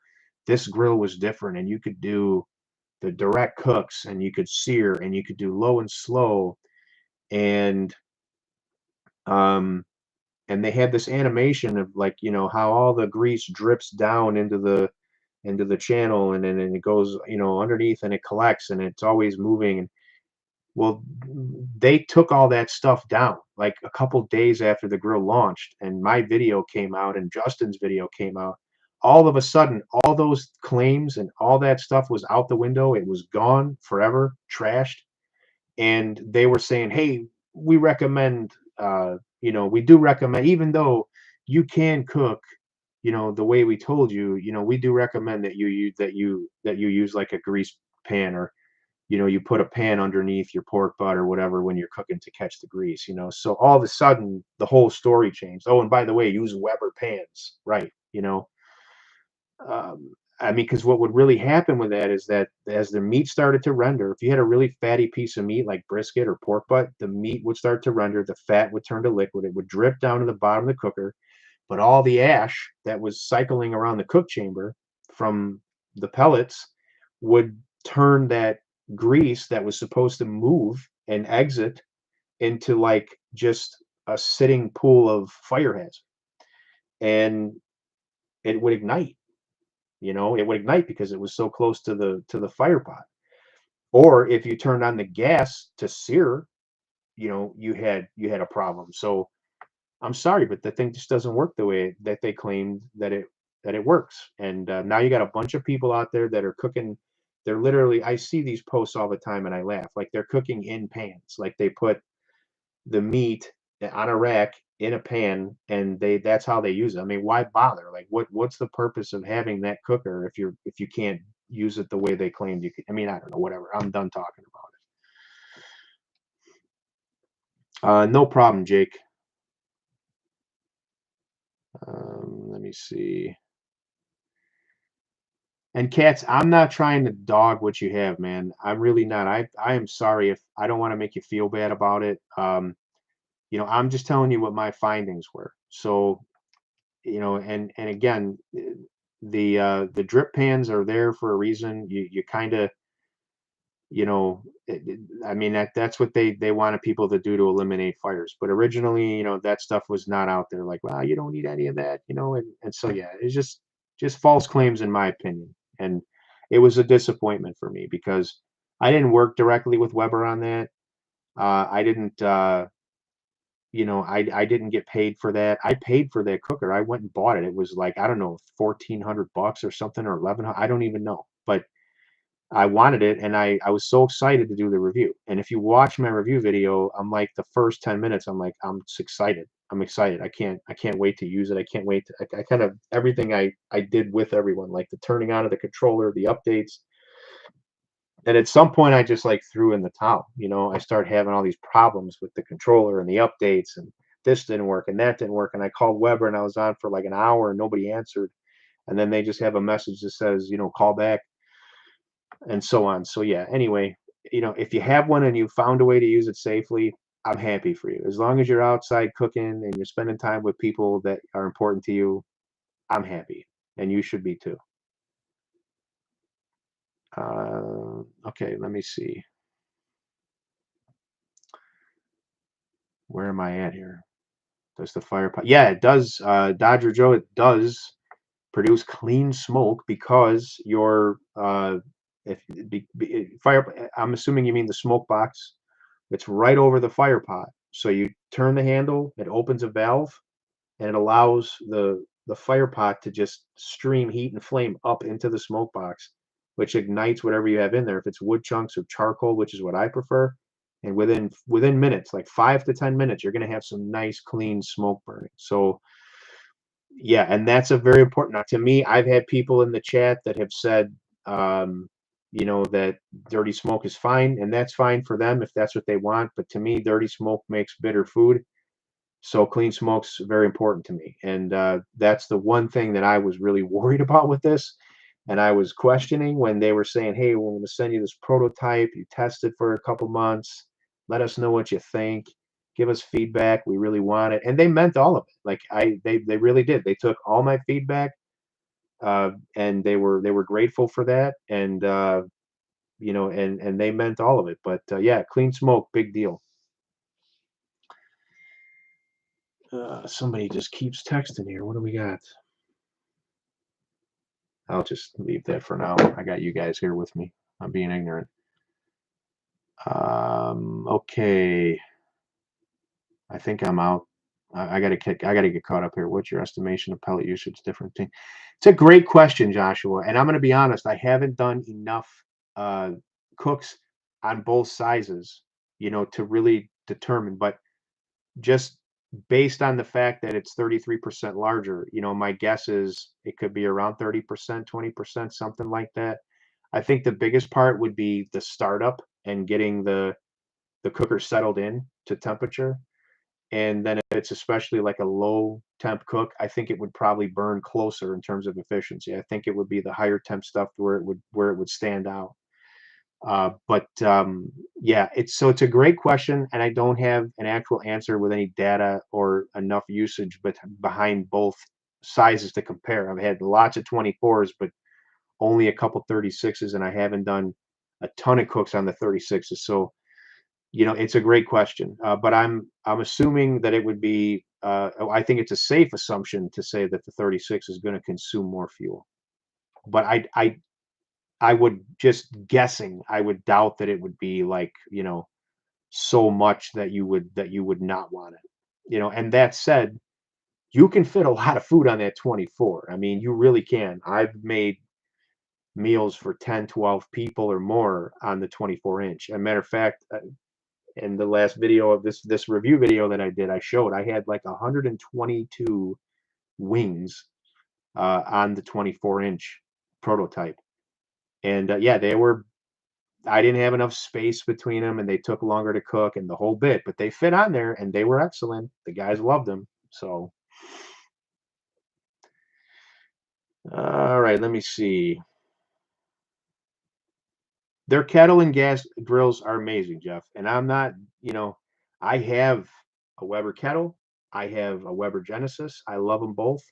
[SPEAKER 1] this grill was different and you could do the direct cooks and you could sear and you could do low and slow and um and they had this animation of like, you know, how all the grease drips down into the channel and then and it goes, you know, underneath and it collects and it's always moving. And well, they took all that stuff down like a couple days after the grill launched, and my video came out and Justin's video came out. All of a sudden, all those claims and all that stuff was out the window. It was gone forever, trashed. And they were saying, "Hey, we recommend we do recommend, even though you can cook, the way we told you, we do recommend that you use like a grease pan, or you put a pan underneath your pork butt or whatever when you're cooking to catch the grease. So all of a sudden the whole story changed. Oh, and by the way, use Weber pans, right? Um, I mean, because what would really happen with that is that as the meat started to render, if you had a really fatty piece of meat like brisket or pork butt, the meat would start to render, the fat would turn to liquid, it would drip down to the bottom of the cooker, but all the ash that was cycling around the cook chamber from the pellets would turn that grease that was supposed to move and exit into like just a sitting pool of fire hazard, and it would ignite. It would ignite because it was so close to the fire pot. Or if you turned on the gas to sear, you had a problem. So I'm sorry, but the thing just doesn't work the way that they claimed that it works. And now you got a bunch of people out there that are cooking. They're literally, I see these posts all the time and I laugh. Like they're cooking in pans. Like they put the meat on a rack in a pan, and that's how they use it. I mean, why bother? Like what's the purpose of having that cooker if you can't use it the way they claimed you could? I mean, I don't know, whatever. I'm done talking about it. No problem, Jake. Let me see. And cats, I'm not trying to dog what you have, man. I'm really not. I am sorry if I don't want to make you feel bad about it. I'm just telling you what my findings were. So, and again, the drip pans are there for a reason. You kind of, I mean that's what they wanted people to do to eliminate fires. But originally, that stuff was not out there. Like, well, you don't need any of that, and so yeah, it's just false claims in my opinion. And it was a disappointment for me because I didn't work directly with Weber on that. I didn't. I didn't get paid for that. I paid for that cooker. I went and bought it. It was like, I don't know, $1,400 or something, or 1,100. I don't even know. But I wanted it, and I was so excited to do the review. And if you watch my review video, I'm like the first 10 minutes, I'm like, I'm excited. I'm excited. I can't wait to use it. I can't wait to, I kind of everything I did with everyone, like the turning on of the controller, the updates. And at some point I just like threw in the towel. I started having all these problems with the controller and the updates, and this didn't work and that didn't work. And I called Weber and I was on for like an hour and nobody answered. And then they just have a message that says, call back, and so on. So yeah, anyway, if you have one and you found a way to use it safely, I'm happy for you. As long as you're outside cooking and you're spending time with people that are important to you, I'm happy. And you should be too. Okay, let me see. Where am I at here? Does the fire pot? Yeah, it does. Dodger Joe, it does produce clean smoke because your if fire. I'm assuming you mean the smoke box. It's right over the fire pot. So you turn the handle, it opens a valve, and it allows the fire pot to just stream heat and flame up into the smoke box, which ignites whatever you have in there. If it's wood chunks or charcoal, which is what I prefer, and within minutes, like 5 to 10 minutes, you're going to have some nice clean smoke burning. So yeah, and that's a very important. Now, to me, I've had people in the chat that have said, that dirty smoke is fine, and that's fine for them if that's what they want. But to me, dirty smoke makes bitter food. So clean smoke's very important to me. And that's the one thing that I was really worried about with this. And I was questioning when they were saying, hey, we're going to send you this prototype. You test it for a couple months. Let us know what you think. Give us feedback. We really want it. And they meant all of it. Like they really did. They took all my feedback, and they were grateful for that. And and they meant all of it. But yeah, clean smoke, big deal. Somebody just keeps texting here. What do we got? I'll just leave that for now. I got you guys here with me. I'm being ignorant. Okay. I think I'm out. I gotta get caught up here. What's your estimation of pellet usage? Different thing. It's a great question, Joshua. And I'm gonna be honest. I haven't done enough uh, cooks on both sizes, to really determine. But just based on the fact that it's 33% larger, my guess is it could be around 30%, 20%, something like that. I think the biggest part would be the startup and getting the cooker settled in to temperature. And then if it's especially like a low temp cook, I think it would probably burn closer in terms of efficiency. I think it would be the higher temp stuff where it would stand out. But yeah, it's a great question, and I don't have an actual answer with any data or enough usage, but behind both sizes to compare. I've had lots of 24s, but only a couple 36s, and I haven't done a ton of cooks on the 36s. So it's a great question, but I'm assuming that it would be. I think it's a safe assumption to say that the 36 is going to consume more fuel. But I would just guessing. I would doubt that it would be like so much that you would not want it. And that said, you can fit a lot of food on that 24. I mean, you really can. I've made meals for 10, 12 people or more on the 24-inch. As a matter of fact, in the last video of this review video that I did, I showed I had like 122 wings on the 24-inch prototype. And yeah, they were I didn't have enough space between them and they took longer to cook and the whole bit, but they fit on there and they were excellent. The guys loved them. So, all right, let me see. Their kettle and gas grills are amazing, Jeff. And I'm not, you know, I have a Weber kettle. I have a Weber Genesis. I love them both.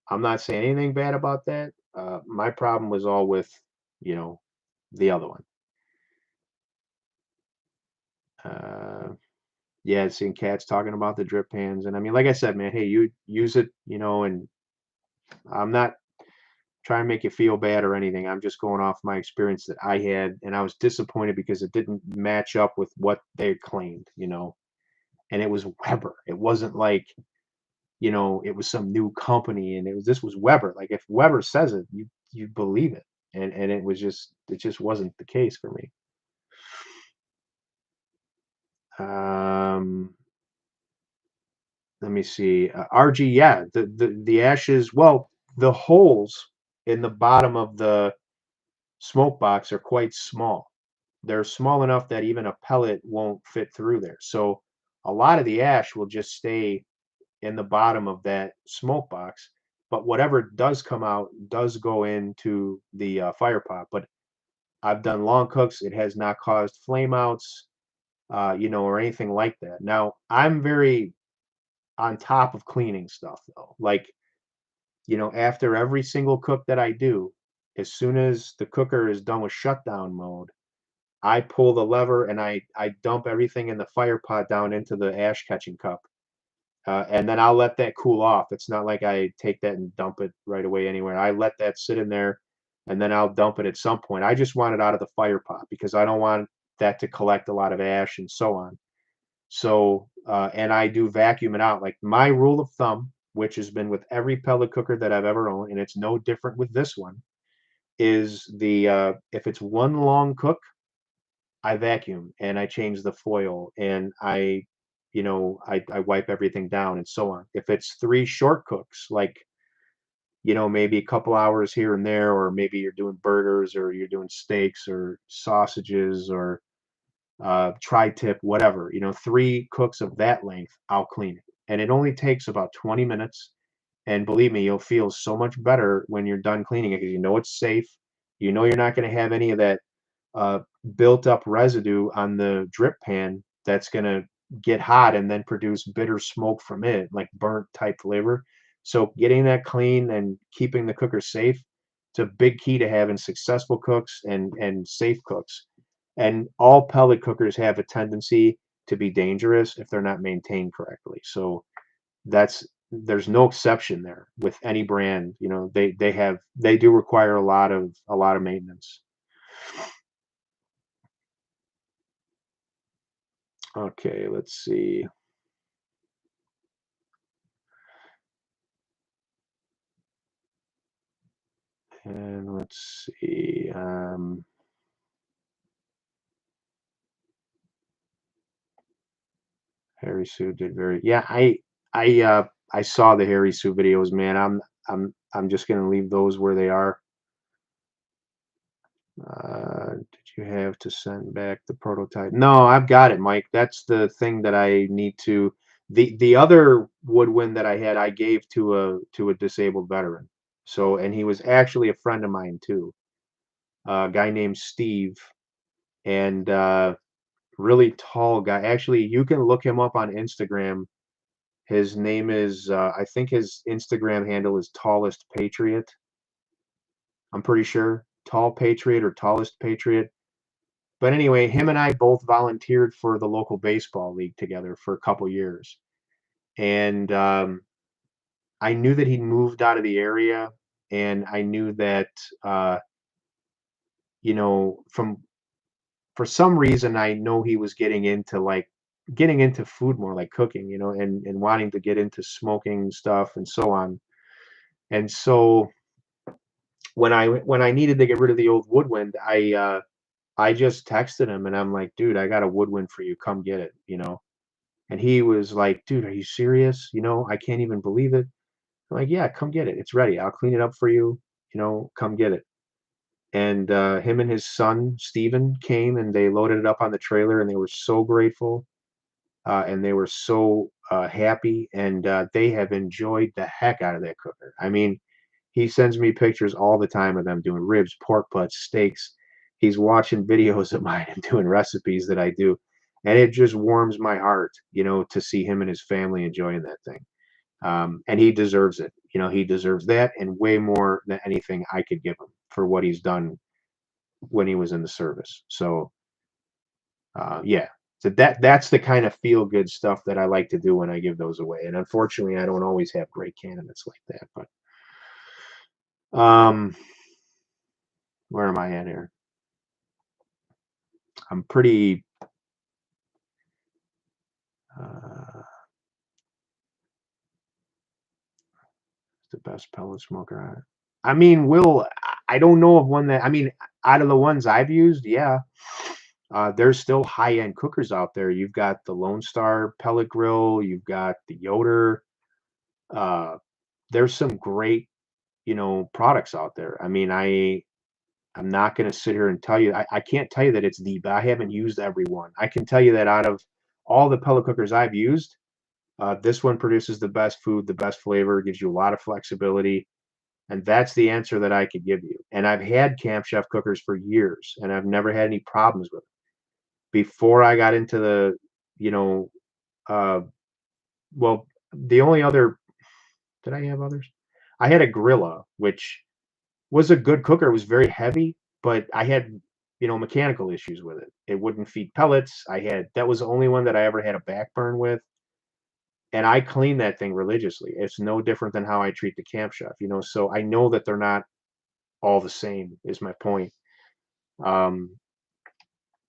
[SPEAKER 1] I'm not saying anything bad about that. My problem was all with, you know, the other one. Uh, yeah, seeing cats talking about the drip pans, and I mean, like I said, man, hey, you use it, and I'm not trying to make you feel bad or anything. I'm just going off my experience that I had, and I was disappointed because it didn't match up with what they claimed, and it was Weber. It wasn't like, it was some new company, and this was Weber. Like if Weber says it, you believe it, and it just wasn't the case for me. Um, Let me see. RG, yeah, the ashes. Well, the holes in the bottom of the smoke box are quite small. They're small enough that even a pellet won't fit through there. So a lot of the ash will just stay in the bottom of that smoke box. But whatever does come out does go into the fire pot. But I've done long cooks. It has not caused flame outs, or anything like that. Now, I'm very on top of cleaning stuff though. Like, after every single cook that I do, as soon as the cooker is done with shutdown mode, I pull the lever and I dump everything in the fire pot down into the ash catching cup. And then I'll let that cool off. It's not like I take that and dump it right away anywhere. I let that sit in there and then I'll dump it at some point. I just want it out of the fire pot because I don't want that to collect a lot of ash and so on. So, and I do vacuum it out. Like my rule of thumb, which has been with every pellet cooker that I've ever owned, and it's no different with this one, is if it's one long cook, I vacuum and I change the foil and I wipe everything down and so on. If it's three short cooks, like, maybe a couple hours here and there, or maybe you're doing burgers or you're doing steaks or sausages or tri-tip, whatever, three cooks of that length, I'll clean it. And it only takes about 20 minutes. And believe me, you'll feel so much better when you're done cleaning it because you know it's safe. You know you're not going to have any of that uh, built up residue on the drip pan that's going to get hot and then produce bitter smoke from it, like burnt type flavor. So getting that clean and keeping the cooker safe, it's a big key to having successful cooks and safe cooks. And all pellet cookers have a tendency to be dangerous if they're not maintained correctly. So there's no exception there with any brand. They do require a lot of maintenance. Okay, let's see. And let's see. Harry Sue did very yeah, I saw the Harry Sue videos, man. I'm just gonna leave those where they are. Did you have to send back the prototype? No, I've got it, Mike. That's the thing that I need to the other woodwind that I had, I gave to a disabled veteran. So, and he was actually a friend of mine too. A guy named Steve, and really tall guy. Actually, you can look him up on Instagram. His name is I think his Instagram handle is Tallest Patriot. I'm pretty sure. Tall Patriot or Tallest Patriot. But anyway, him and I both volunteered for the local baseball league together for a couple years. And I knew that he'd moved out of the area, and I knew that uh, from for some reason I know he was getting into food more, like cooking, and wanting to get into smoking stuff and so on. And so when I needed to get rid of the old woodwind, I just texted him and I'm like, dude, I got a woodwind for you. Come get it. And he was like, dude, are you serious? I can't even believe it. I'm like, yeah, come get it. It's ready. I'll clean it up for you. Come get it. And him and his son, Steven, came and they loaded it up on the trailer and they were so grateful. And they were so happy, and they have enjoyed the heck out of that cooker. I mean, he sends me pictures all the time of them doing ribs, pork butts, steaks. He's watching videos of mine and doing recipes that I do, and it just warms my heart, to see him and his family enjoying that thing. And he deserves it. He deserves that and way more than anything I could give him for what he's done when he was in the service. So yeah. So that's the kind of feel good stuff that I like to do when I give those away. And unfortunately, I don't always have great candidates like that. But where am I at here? I'm pretty uh, the best pellet smoker. I mean, I don't know of one that I mean out of the ones I've used, yeah. There's still high-end cookers out there. You've got the Lone Star pellet grill, you've got the Yoder. Uh, there's some great, products out there. I mean, I'm not going to sit here and tell you. I can't tell you that it's the. But I haven't used every one. I can tell you that out of all the pellet cookers I've used, this one produces the best food, the best flavor, gives you a lot of flexibility, and that's the answer that I could give you. And I've had Camp Chef cookers for years, and I've never had any problems with them. Before I got into you know, uh, well, the only other did I have others? I had a Grilla, which was a good cooker. It was very heavy, but I had, mechanical issues with it. It wouldn't feed pellets. That was the only one that I ever had a backburn with. And I clean that thing religiously. It's no different than how I treat the Camp Chef. So I know that they're not all the same, is my point. Um,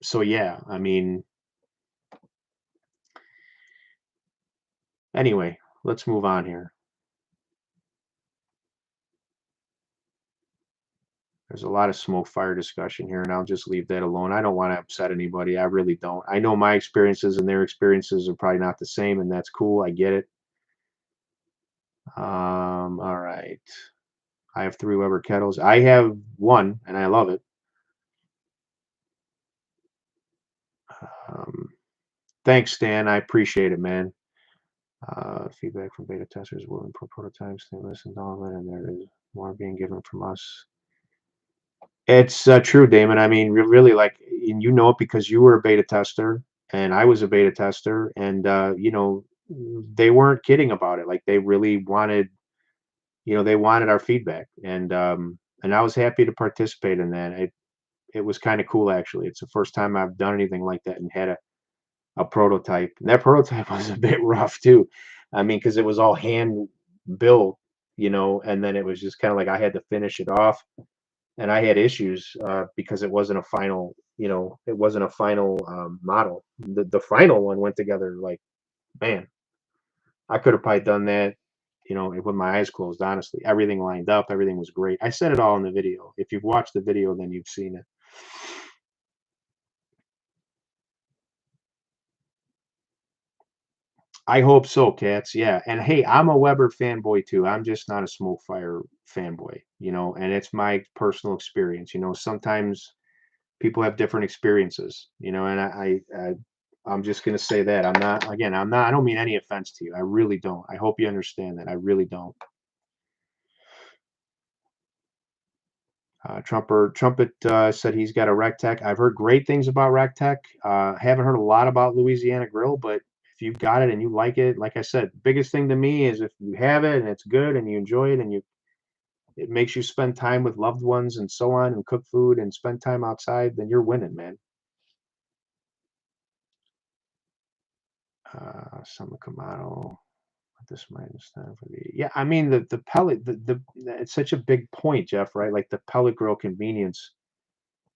[SPEAKER 1] so yeah, I mean, anyway, let's move on here. There's a lot of smoke fire discussion here, and I'll just leave that alone. I don't want to upset anybody. I really don't. I know my experiences and their experiences are probably not the same, and that's cool. I get it. All right. I have 3 Weber kettles. I have one, and I love it. Um, thanks, Stan. I appreciate it, man. Feedback from beta testers will input prototypes. They listen to all of it, and there is more being given from us. It's true, Damon. I mean, really, like, and you know it because you were a beta tester, and I was a beta tester, and they weren't kidding about it. Like, they really wanted, they wanted our feedback, and I was happy to participate in that. It was kind of cool, actually. It's the first time I've done anything like that and had a prototype. And that prototype was a bit rough too. I mean, because it was all hand built, and then it was just kind of like I had to finish it off and I had issues because it wasn't a final model. The final one went together like, man, I could have probably done that, with my eyes closed. Honestly, everything lined up, everything was great. I said it all in the video. If you've watched the video, then you've seen it. I hope so, cats. Yeah. And hey, I'm a Weber fanboy too. I'm just not a smoke fire fanboy, and it's my personal experience. Sometimes people have different experiences, and I'm just gonna say that. I don't mean any offense to you. I really don't. I hope you understand that. I really don't. Trumpet said he's got a Rectech. I've heard great things about Rectech. Haven't heard a lot about Louisiana Grill, but if you've got it and you like it, like I said, biggest thing to me is if you have it and it's good and you enjoy it and it makes you spend time with loved ones and so on and cook food and spend time outside, then you're winning, man. Summer Kamado. This might understand for the yeah. I mean the pellet it's such a big point, Jeff. Right? Like the pellet grill convenience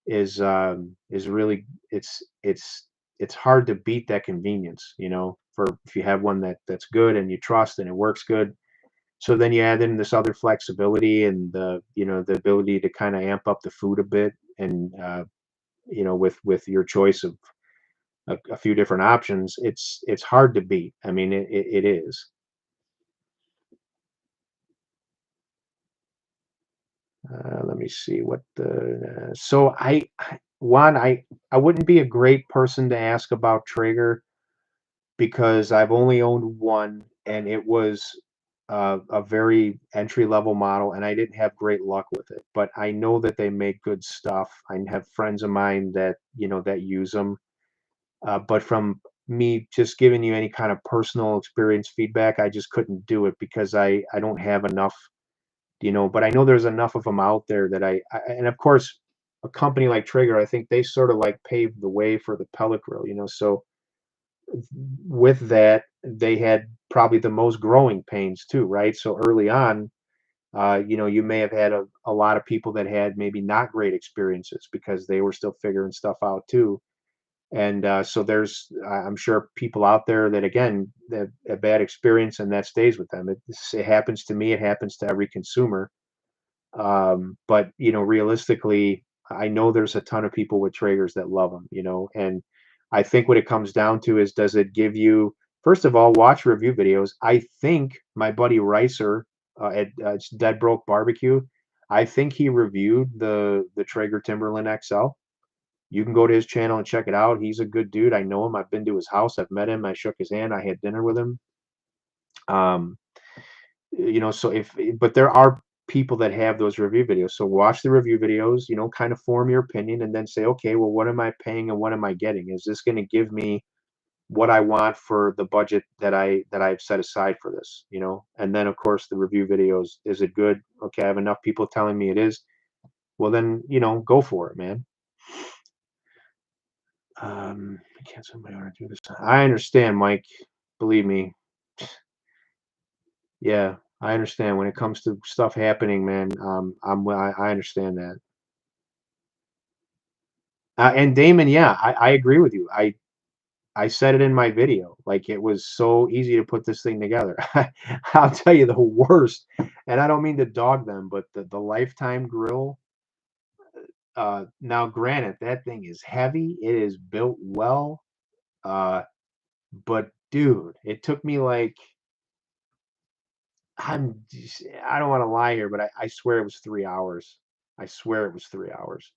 [SPEAKER 1] is really it's hard to beat that convenience, for if you have one that's good and you trust and it works good. So then you add in this other flexibility and the ability to kind of amp up the food a bit and with your choice of a few different options, it's hard to beat. I mean, it is. Let me see what the so one I wouldn't be a great person to ask about Traeger because I've only owned one and it was a very entry level model and I didn't have great luck with it. But I know that they make good stuff. I have friends of mine that use them. But from me just giving you any kind of personal experience feedback, I just couldn't do it because I don't have enough, but I know there's enough of them out there that and of course a company like Traeger, I think they sort of like paved the way for the pellet grill, so with that, they had probably the most growing pains too, right? So early on, you may have had a lot of people that had maybe not great experiences because they were still figuring stuff out too. And so I'm sure people out there that again, that a bad experience and that stays with them. It happens to me. It happens to every consumer. But realistically, I know there's a ton of people with Traegers that love them, and I think what it comes down to is does it give you first of all, watch review videos. I think my buddy Ricer at it's Dead Broke Barbecue, I think he reviewed the Traeger Timberland XL. You can go to his channel and check it out. He's a good dude. I know him. I've been to his house. I've met him. I shook his hand. I had dinner with him. Um, so but there are people that have those review videos. So watch the review videos, kind of form your opinion and then say, okay, well, what am I paying and what am I getting? Is this going to give me what I want for the budget that I've set aside for this, And then of course the review videos, is it good? Okay, I have enough people telling me it is. Well then, go for it, man. I can't somebody order do this. I understand, Mike. Believe me. Yeah, I understand when it comes to stuff happening, man. I understand that. And Damon, yeah, I agree with you. I said it in my video. Like it was so easy to put this thing together. I'll tell you the worst, and I don't mean to dog them, but the Lifetime grill. Now, granted, that thing is heavy. It is built well. Uh, but dude, it took me like I don't want to lie here, but I swear it was 3 hours. I swear it was 3 hours.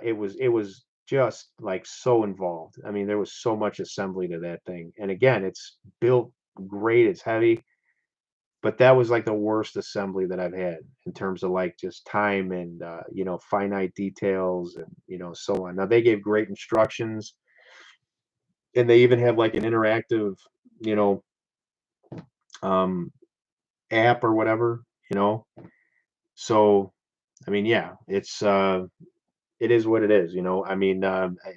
[SPEAKER 1] It was just like so involved. I mean, there was so much assembly to that thing. And again, it's built great, it's heavy, but that was like the worst assembly that I've had in terms of like just time and finite details and so on. Now they gave great instructions and they even have like an interactive, you know, um app or whatever, you know. So I mean, yeah, it is what it is, I mean,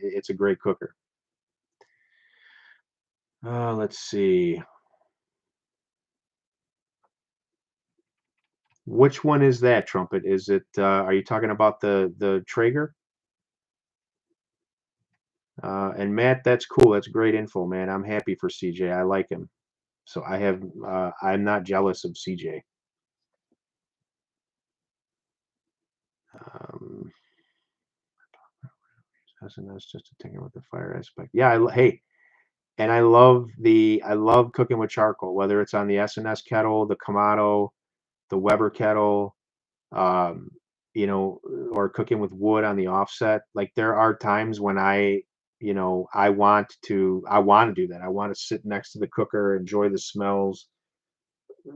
[SPEAKER 1] it's a great cooker. Let's see. Which one is that, Trumpet? Is it, are you talking about the Traeger? And Matt, that's cool. That's great info, man. I'm happy for CJ. I like him. So I'm not jealous of CJ. Um, that's just a tinker with the fire aspect. Yeah, hey, And I love cooking with charcoal, whether it's on the S&S kettle, the Kamado, the Weber kettle, um, you know, or cooking with wood on the offset. Like there are times when I want to do that. I want to sit next to the cooker, enjoy the smells,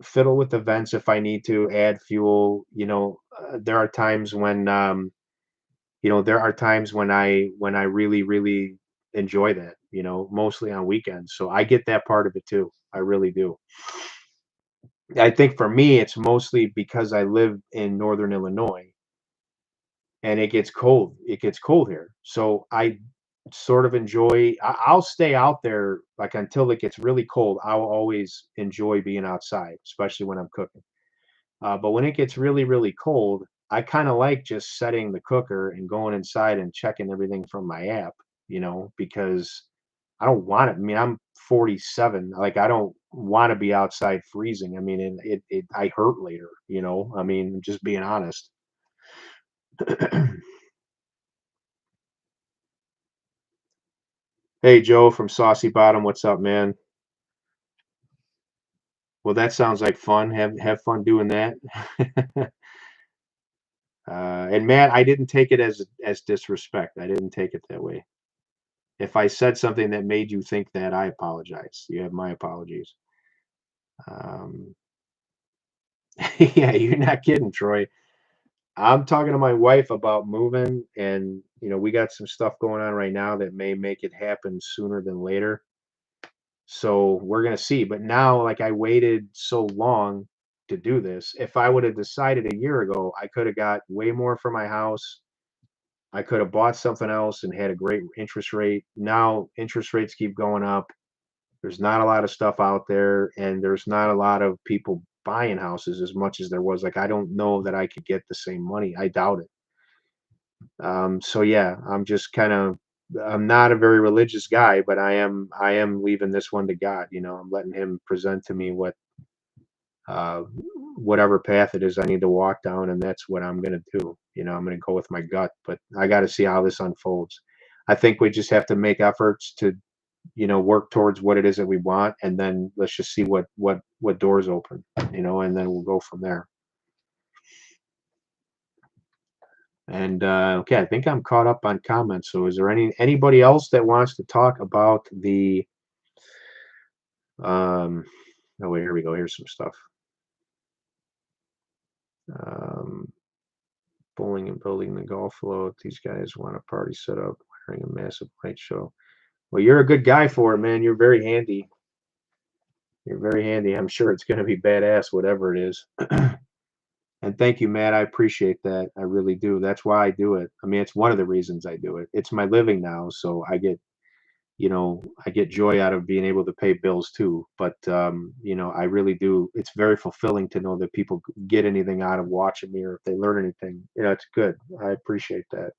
[SPEAKER 1] fiddle with the vents if I need to, add fuel. There are times when there are times when I really, really enjoy that, mostly on weekends. So I get that part of it too. I really do. I think for me, it's mostly because I live in Northern Illinois and it gets cold. It gets cold here. So I sort of I'll stay out there like until it gets really cold. I'll always enjoy being outside, especially when I'm cooking. But when it gets really, really cold, I kind of like just setting the cooker and going inside and checking everything from my app, because I don't want it. I mean, I'm 47. Like, I don't want to be outside freezing. I mean, and I hurt later, I mean, just being honest. Hey, Joe from Saucy Bottom, what's up, man? Well, that sounds like fun. Have fun doing that. And Matt, I didn't take it as disrespect. I didn't take it that way. If I said something that made you think that, I apologize. You have my apologies. Um, yeah, you're not kidding, Troy. I'm talking to my wife about moving, and we got some stuff going on right now that may make it happen sooner than later. So we're gonna see. But now, like I waited so long to do this. If I would have decided a year ago, I could have got way more for my house. I could have bought something else and had a great interest rate. Now interest rates keep going up. There's not a lot of stuff out there, and there's not a lot of people buying houses as much as there was. Like, I don't know that I could get the same money. I doubt it. So yeah, I'm not a very religious guy, but I am leaving this one to God. I'm letting him present to me uh, whatever path it is I need to walk down, and that's what I'm gonna do. I'm gonna go with my gut, but I got to see how this unfolds. I think we just have to make efforts to work towards what it is that we want, and then let's just see what doors open, and then we'll go from there. And okay, I think I'm caught up on comments. So is there anybody else that wants to talk about the oh wait, here we go. Here's some stuff. Um, bowling and building the golf float. These guys want a party set up, wearing a massive light show. Well, you're a good guy for it, man. You're very handy. You're very handy. I'm sure it's going to be badass, whatever it is. And thank you, Matt. I appreciate that. I really do. That's why I do it. I mean, it's one of the reasons I do it. It's my living now, so I get joy out of being able to pay bills too. But I really do. It's very fulfilling to know that people get anything out of watching me, or if they learn anything. It's good. I appreciate that.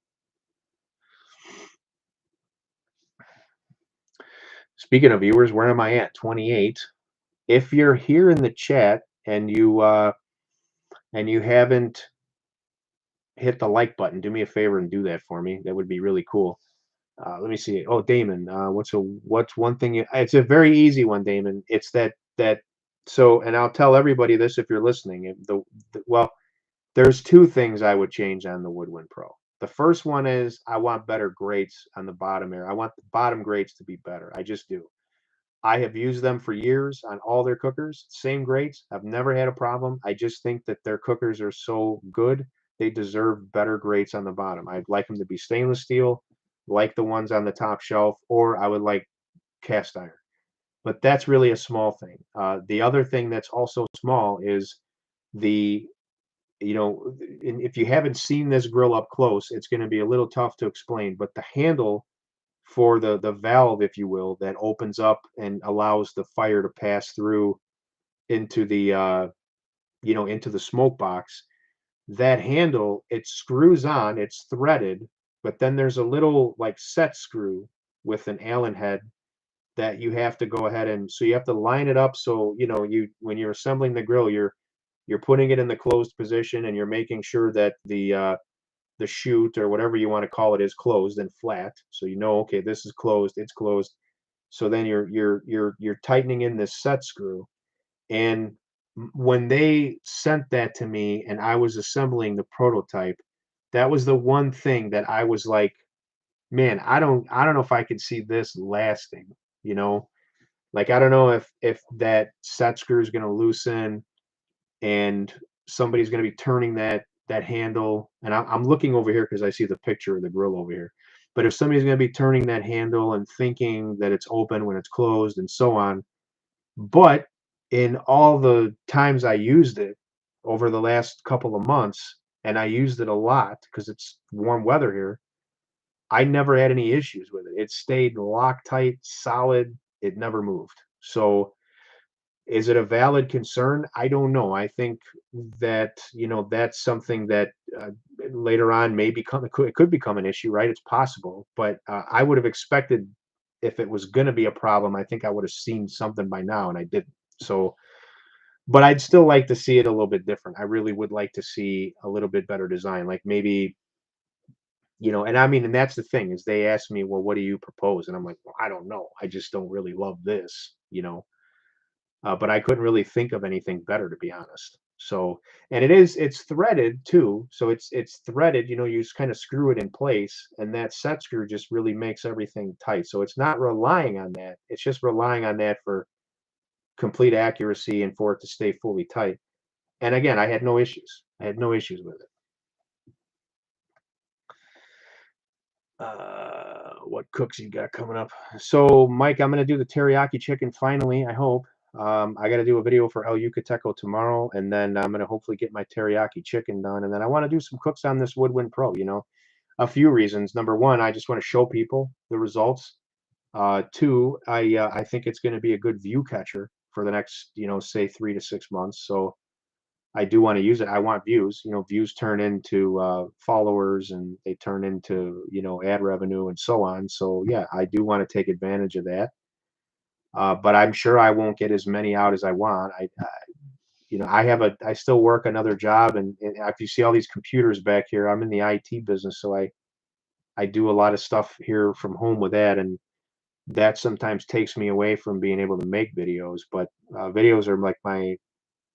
[SPEAKER 1] Speaking of viewers, where am I at? 28. If you're here in the chat and you haven't hit the like button, do me a favor and do that for me. That would be really cool. Let me see. Oh, Damon, what's one thing it's a very easy one, Damon. It's that so, and I'll tell everybody this if you're listening. Well, there's two things I would change on the Woodwind Pro. The first one is I want better grates on the bottom area. I want the bottom grates to be better. I just do. I have used them for years on all their cookers. Same grates. I've never had a problem. I just think that their cookers are so good. They deserve better grates on the bottom. I'd like them to be stainless steel, like the ones on the top shelf, or I would like cast iron. But that's really a small thing. The other thing that's also small is the, if you haven't seen this grill up close, it's going to be a little tough to explain, but the handle for the valve, if you will, that opens up and allows the fire to pass through into into the smoke box. That handle, it screws on, it's threaded, but then there's a little like set screw with an Allen head that you have to go ahead and so you have to line it up so you when you're assembling the grill, you're putting it in the closed position and you're making sure that the chute or whatever you want to call it is closed and flat. So okay, this is closed, it's closed. So then you're tightening in this set screw. And when they sent that to me and I was assembling the prototype, that was the one thing that I was like, man, I don't know if I could see this lasting, you know? Like I don't know if that set screw is gonna loosen and somebody's gonna be turning that handle. And I'm looking over here because I see the picture of the grill over here. But if somebody's gonna be turning that handle and thinking that it's open when it's closed and so on, but in all the times I used it over the last couple of months, and I used it a lot because it's warm weather here, I never had any issues with it. It stayed Loctite, solid. It never moved. So, is it a valid concern? I don't know. I think that, that's something that later on may become, it could become an issue, right? It's possible, but I would have expected if it was going to be a problem, I think I would have seen something by now, and I didn't. So, but I'd still like to see it a little bit different. I really would like to see a little bit better design, like maybe, and I mean, and that's the thing is they ask me, well, what do you propose? And I'm like, well, I don't know. I just don't really love this. But I couldn't really think of anything better, to be honest. So, and it's threaded too. So it's threaded, you just kind of screw it in place, and that set screw just really makes everything tight. So it's not relying on that. It's just relying on that for complete accuracy and for it to stay fully tight. And again, I had no issues. I had no issues with it. What cooks you got coming up? So, Mike, I'm gonna do the teriyaki chicken finally. I hope. I got to do a video for El Yucateco tomorrow, and then I'm gonna hopefully get my teriyaki chicken done, and then I want to do some cooks on this Woodwind Pro. A few reasons. Number one, I just want to show people the results. Two, I think it's going to be a good view catcher for the next, say 3 to 6 months. So I do want to use it. I want views. Views turn into followers, and they turn into ad revenue and so on. So yeah, I do want to take advantage of that. But I'm sure I won't get as many out as I want. I still work another job, and if you see all these computers back here, I'm in the IT business, so I do a lot of stuff here from home with that, and that sometimes takes me away from being able to make videos. But videos are like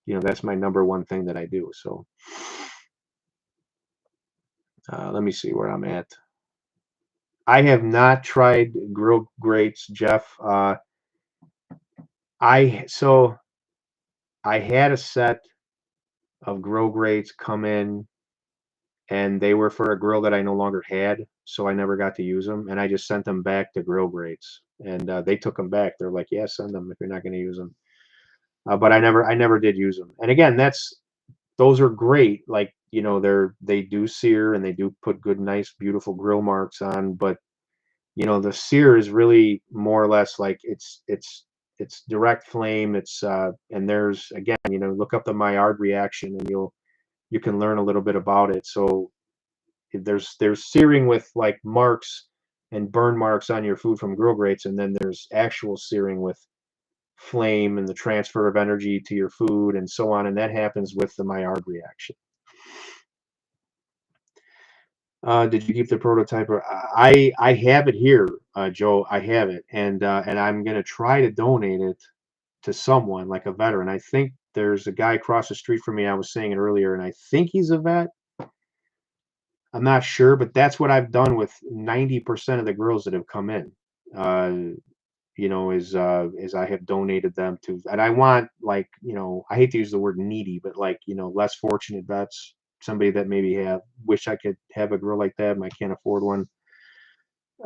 [SPEAKER 1] that's my number one thing that I do. So let me see where I'm at. I have not tried grill grates, Jeff. So I had a set of grill grates come in, and they were for a grill that I no longer had, so I never got to use them, and I just sent them back to grill grates, and they took them back. They're like, "Yeah, send them if you're not going to use them." But I never did use them. And again, those are great. Like, they do sear and they do put good, nice, beautiful grill marks on, but the sear is really more or less like it's direct flame. And there's again, look up the Maillard reaction and you can learn a little bit about it. So there's searing with like marks and burn marks on your food from grill grates, and then there's actual searing with flame and the transfer of energy to your food and so on, and that happens with the Maillard reaction. Did you keep the prototype? I have it here, Joe. I have it, and I'm gonna try to donate it to someone like a veteran. I think there's a guy across the street from me. I was saying it earlier, and I think he's a vet. I'm not sure, but that's what I've done with 90% of the girls that have come in. Uh, is I have donated them to, and I want, like, I hate to use the word needy, but like, less fortunate vets, somebody that maybe wish I could have a grill like that and I can't afford one.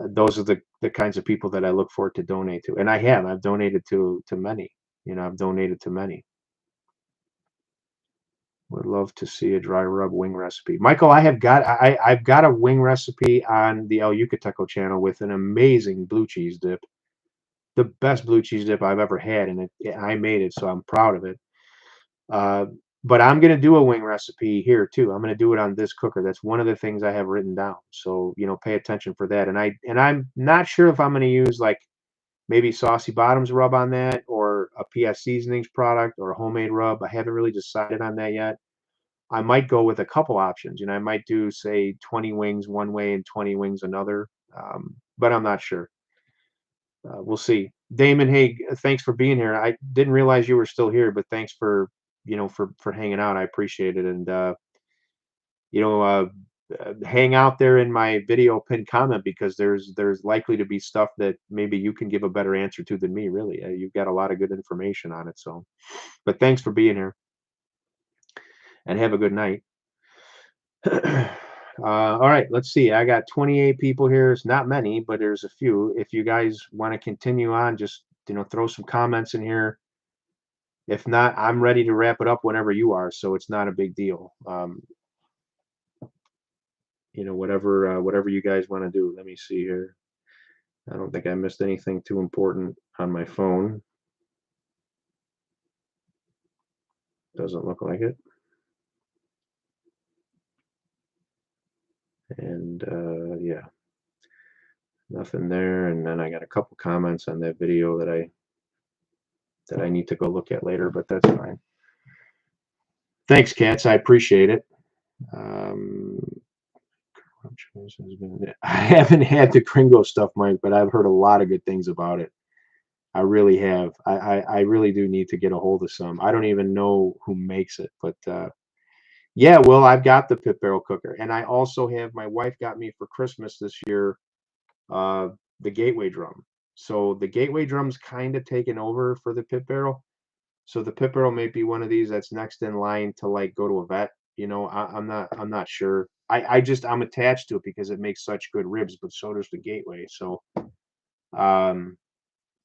[SPEAKER 1] Those are the kinds of people that I look forward to donate to, and I've donated to many. I've donated to many. Would love to see a dry rub wing recipe. Michael, I've got a wing recipe on the El Yucateco channel with an amazing blue cheese dip. The best blue cheese dip I've ever had, and I made it, so I'm proud of it. Uh, but I'm gonna do a wing recipe here too. I'm gonna do it on this cooker. That's one of the things I have written down. So pay attention for that. And I'm not sure if I'm gonna use like maybe Saucy Bottoms rub on that, or a PS Seasonings product, or a homemade rub. I haven't really decided on that yet. I might go with a couple options. I might do, say, 20 wings one way and 20 wings another. But I'm not sure. We'll see. Damon, hey, thanks for being here. I didn't realize you were still here, but thanks for, for hanging out. I appreciate it. And you know, hang out there in my video pinned comment because there's likely to be stuff that maybe you can give a better answer to than me, really. You've got a lot of good information on it. So, but thanks for being here and have a good night. All right, let's see. I got 28 people here. It's not many, but there's a few. If you guys want to continue on, just throw some comments in here. If not, I'm ready to wrap it up whenever you are, so it's not a big deal. Whatever you guys want to do. Let me see here. I don't think I missed anything too important on my phone. Doesn't look like it. And yeah, nothing there. And then I got a couple comments on that video that I need to go look at later, but that's fine. Thanks, Cats. I appreciate it. I haven't had the Kringo stuff, Mike, but I've heard a lot of good things about it. I really have. I really do need to get a hold of some. I don't even know who makes it, but yeah, well, I've got the pit barrel cooker, and I also have. My wife got me for Christmas this year uh, the gateway drum. So the gateway drum's kind of taken over for the pit barrel. So the pit barrel may be one of these that's next in line to like go to a vet. I'm not sure. I'm attached to it because it makes such good ribs, but so does the gateway. So um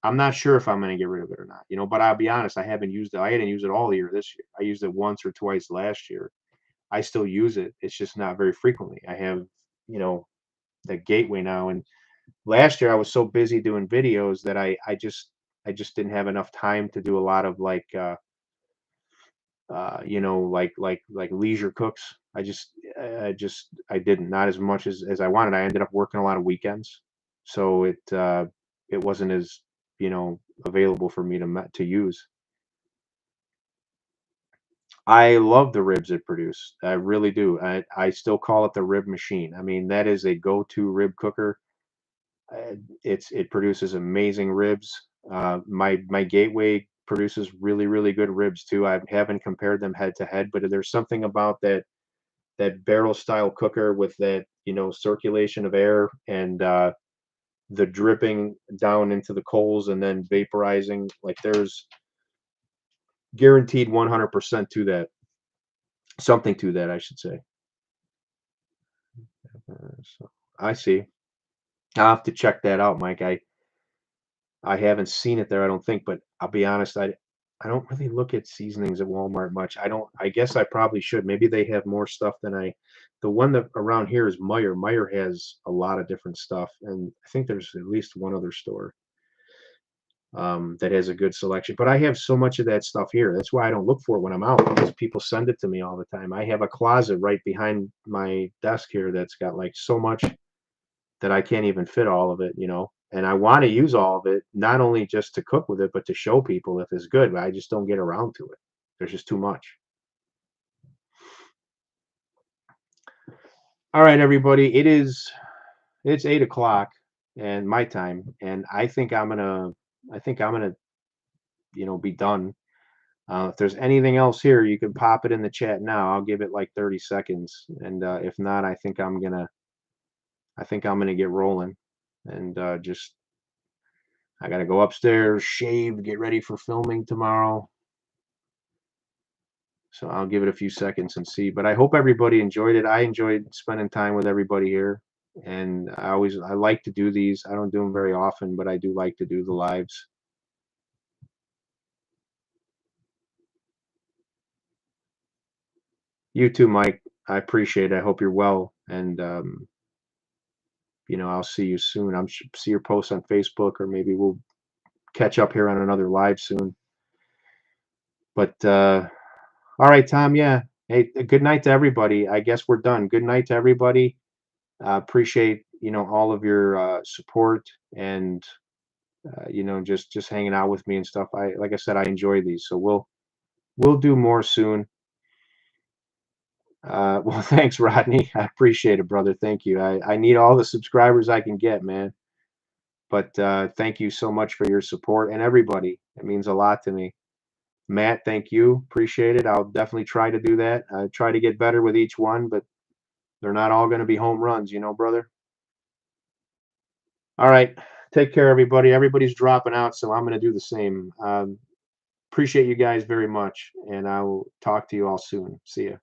[SPEAKER 1] I'm not sure if I'm gonna get rid of it or not, but I'll be honest, I haven't used it. I didn't use it all year this year. I used it once or twice last year. I still use it. It's just not very frequently. I have, you know, the gateway now. And last year I was so busy doing videos that I just didn't have enough time to do a lot of like like leisure cooks. I didn't, not as much as I wanted. I ended up working a lot of weekends, so it wasn't as available for me to use. I love the ribs it produced. I really do. I still call it the rib machine. I mean, that is a go-to rib cooker. It produces amazing ribs. My Gateway produces really good ribs too. I haven't compared them head to head, but there's something about that barrel style cooker with that circulation of air and the dripping down into the coals and then vaporizing. Like there's guaranteed 100% to that. Something to that, I should say. So I see. I'll have to check that out, Mike. I haven't seen it there, I don't think, but I'll be honest, I don't really look at seasonings at Walmart much. I don't. I guess I probably should. Maybe they have more stuff than I. The one that around here is Meyer. Meyer has a lot of different stuff, and I think there's at least one other store that has a good selection. But I have so much of that stuff here. That's why I don't look for it when I'm out because people send it to me all the time. I have a closet right behind my desk here that's got like so much that I can't even fit all of it. And I want to use all of it, not only just to cook with it, but to show people if it's good, but I just don't get around to it. There's just too much. All right, everybody. It's 8 o'clock and my time, and I think I'm gonna be done. If there's anything else here, you can pop it in the chat now. I'll give it like 30 seconds, and if not, I think I'm gonna get rolling, and just I gotta go upstairs, shave, get ready for filming tomorrow. So I'll give it a few seconds and see. But I hope everybody enjoyed it. I enjoyed spending time with everybody here. And I like to do these. I don't do them very often, but I do like to do the lives. You too, Mike. I appreciate it. I hope you're well. And I'll see you soon. See your posts on Facebook, or maybe we'll catch up here on another live soon. But all right, Tom. Yeah. Hey, good night to everybody. I guess we're done. Good night to everybody. Appreciate all of your support and just hanging out with me and stuff. Like I said, I enjoy these, so we'll do more soon. Well, thanks, Rodney. I appreciate it, brother. Thank you. I need all the subscribers I can get, man. But thank you so much for your support and everybody. It means a lot to me. Matt, thank you. Appreciate it. I'll definitely try to do that. I try to get better with each one, but they're not all going to be home runs, brother. All right. Take care, everybody. Everybody's dropping out, so I'm going to do the same. Appreciate you guys very much, and I will talk to you all soon. See ya.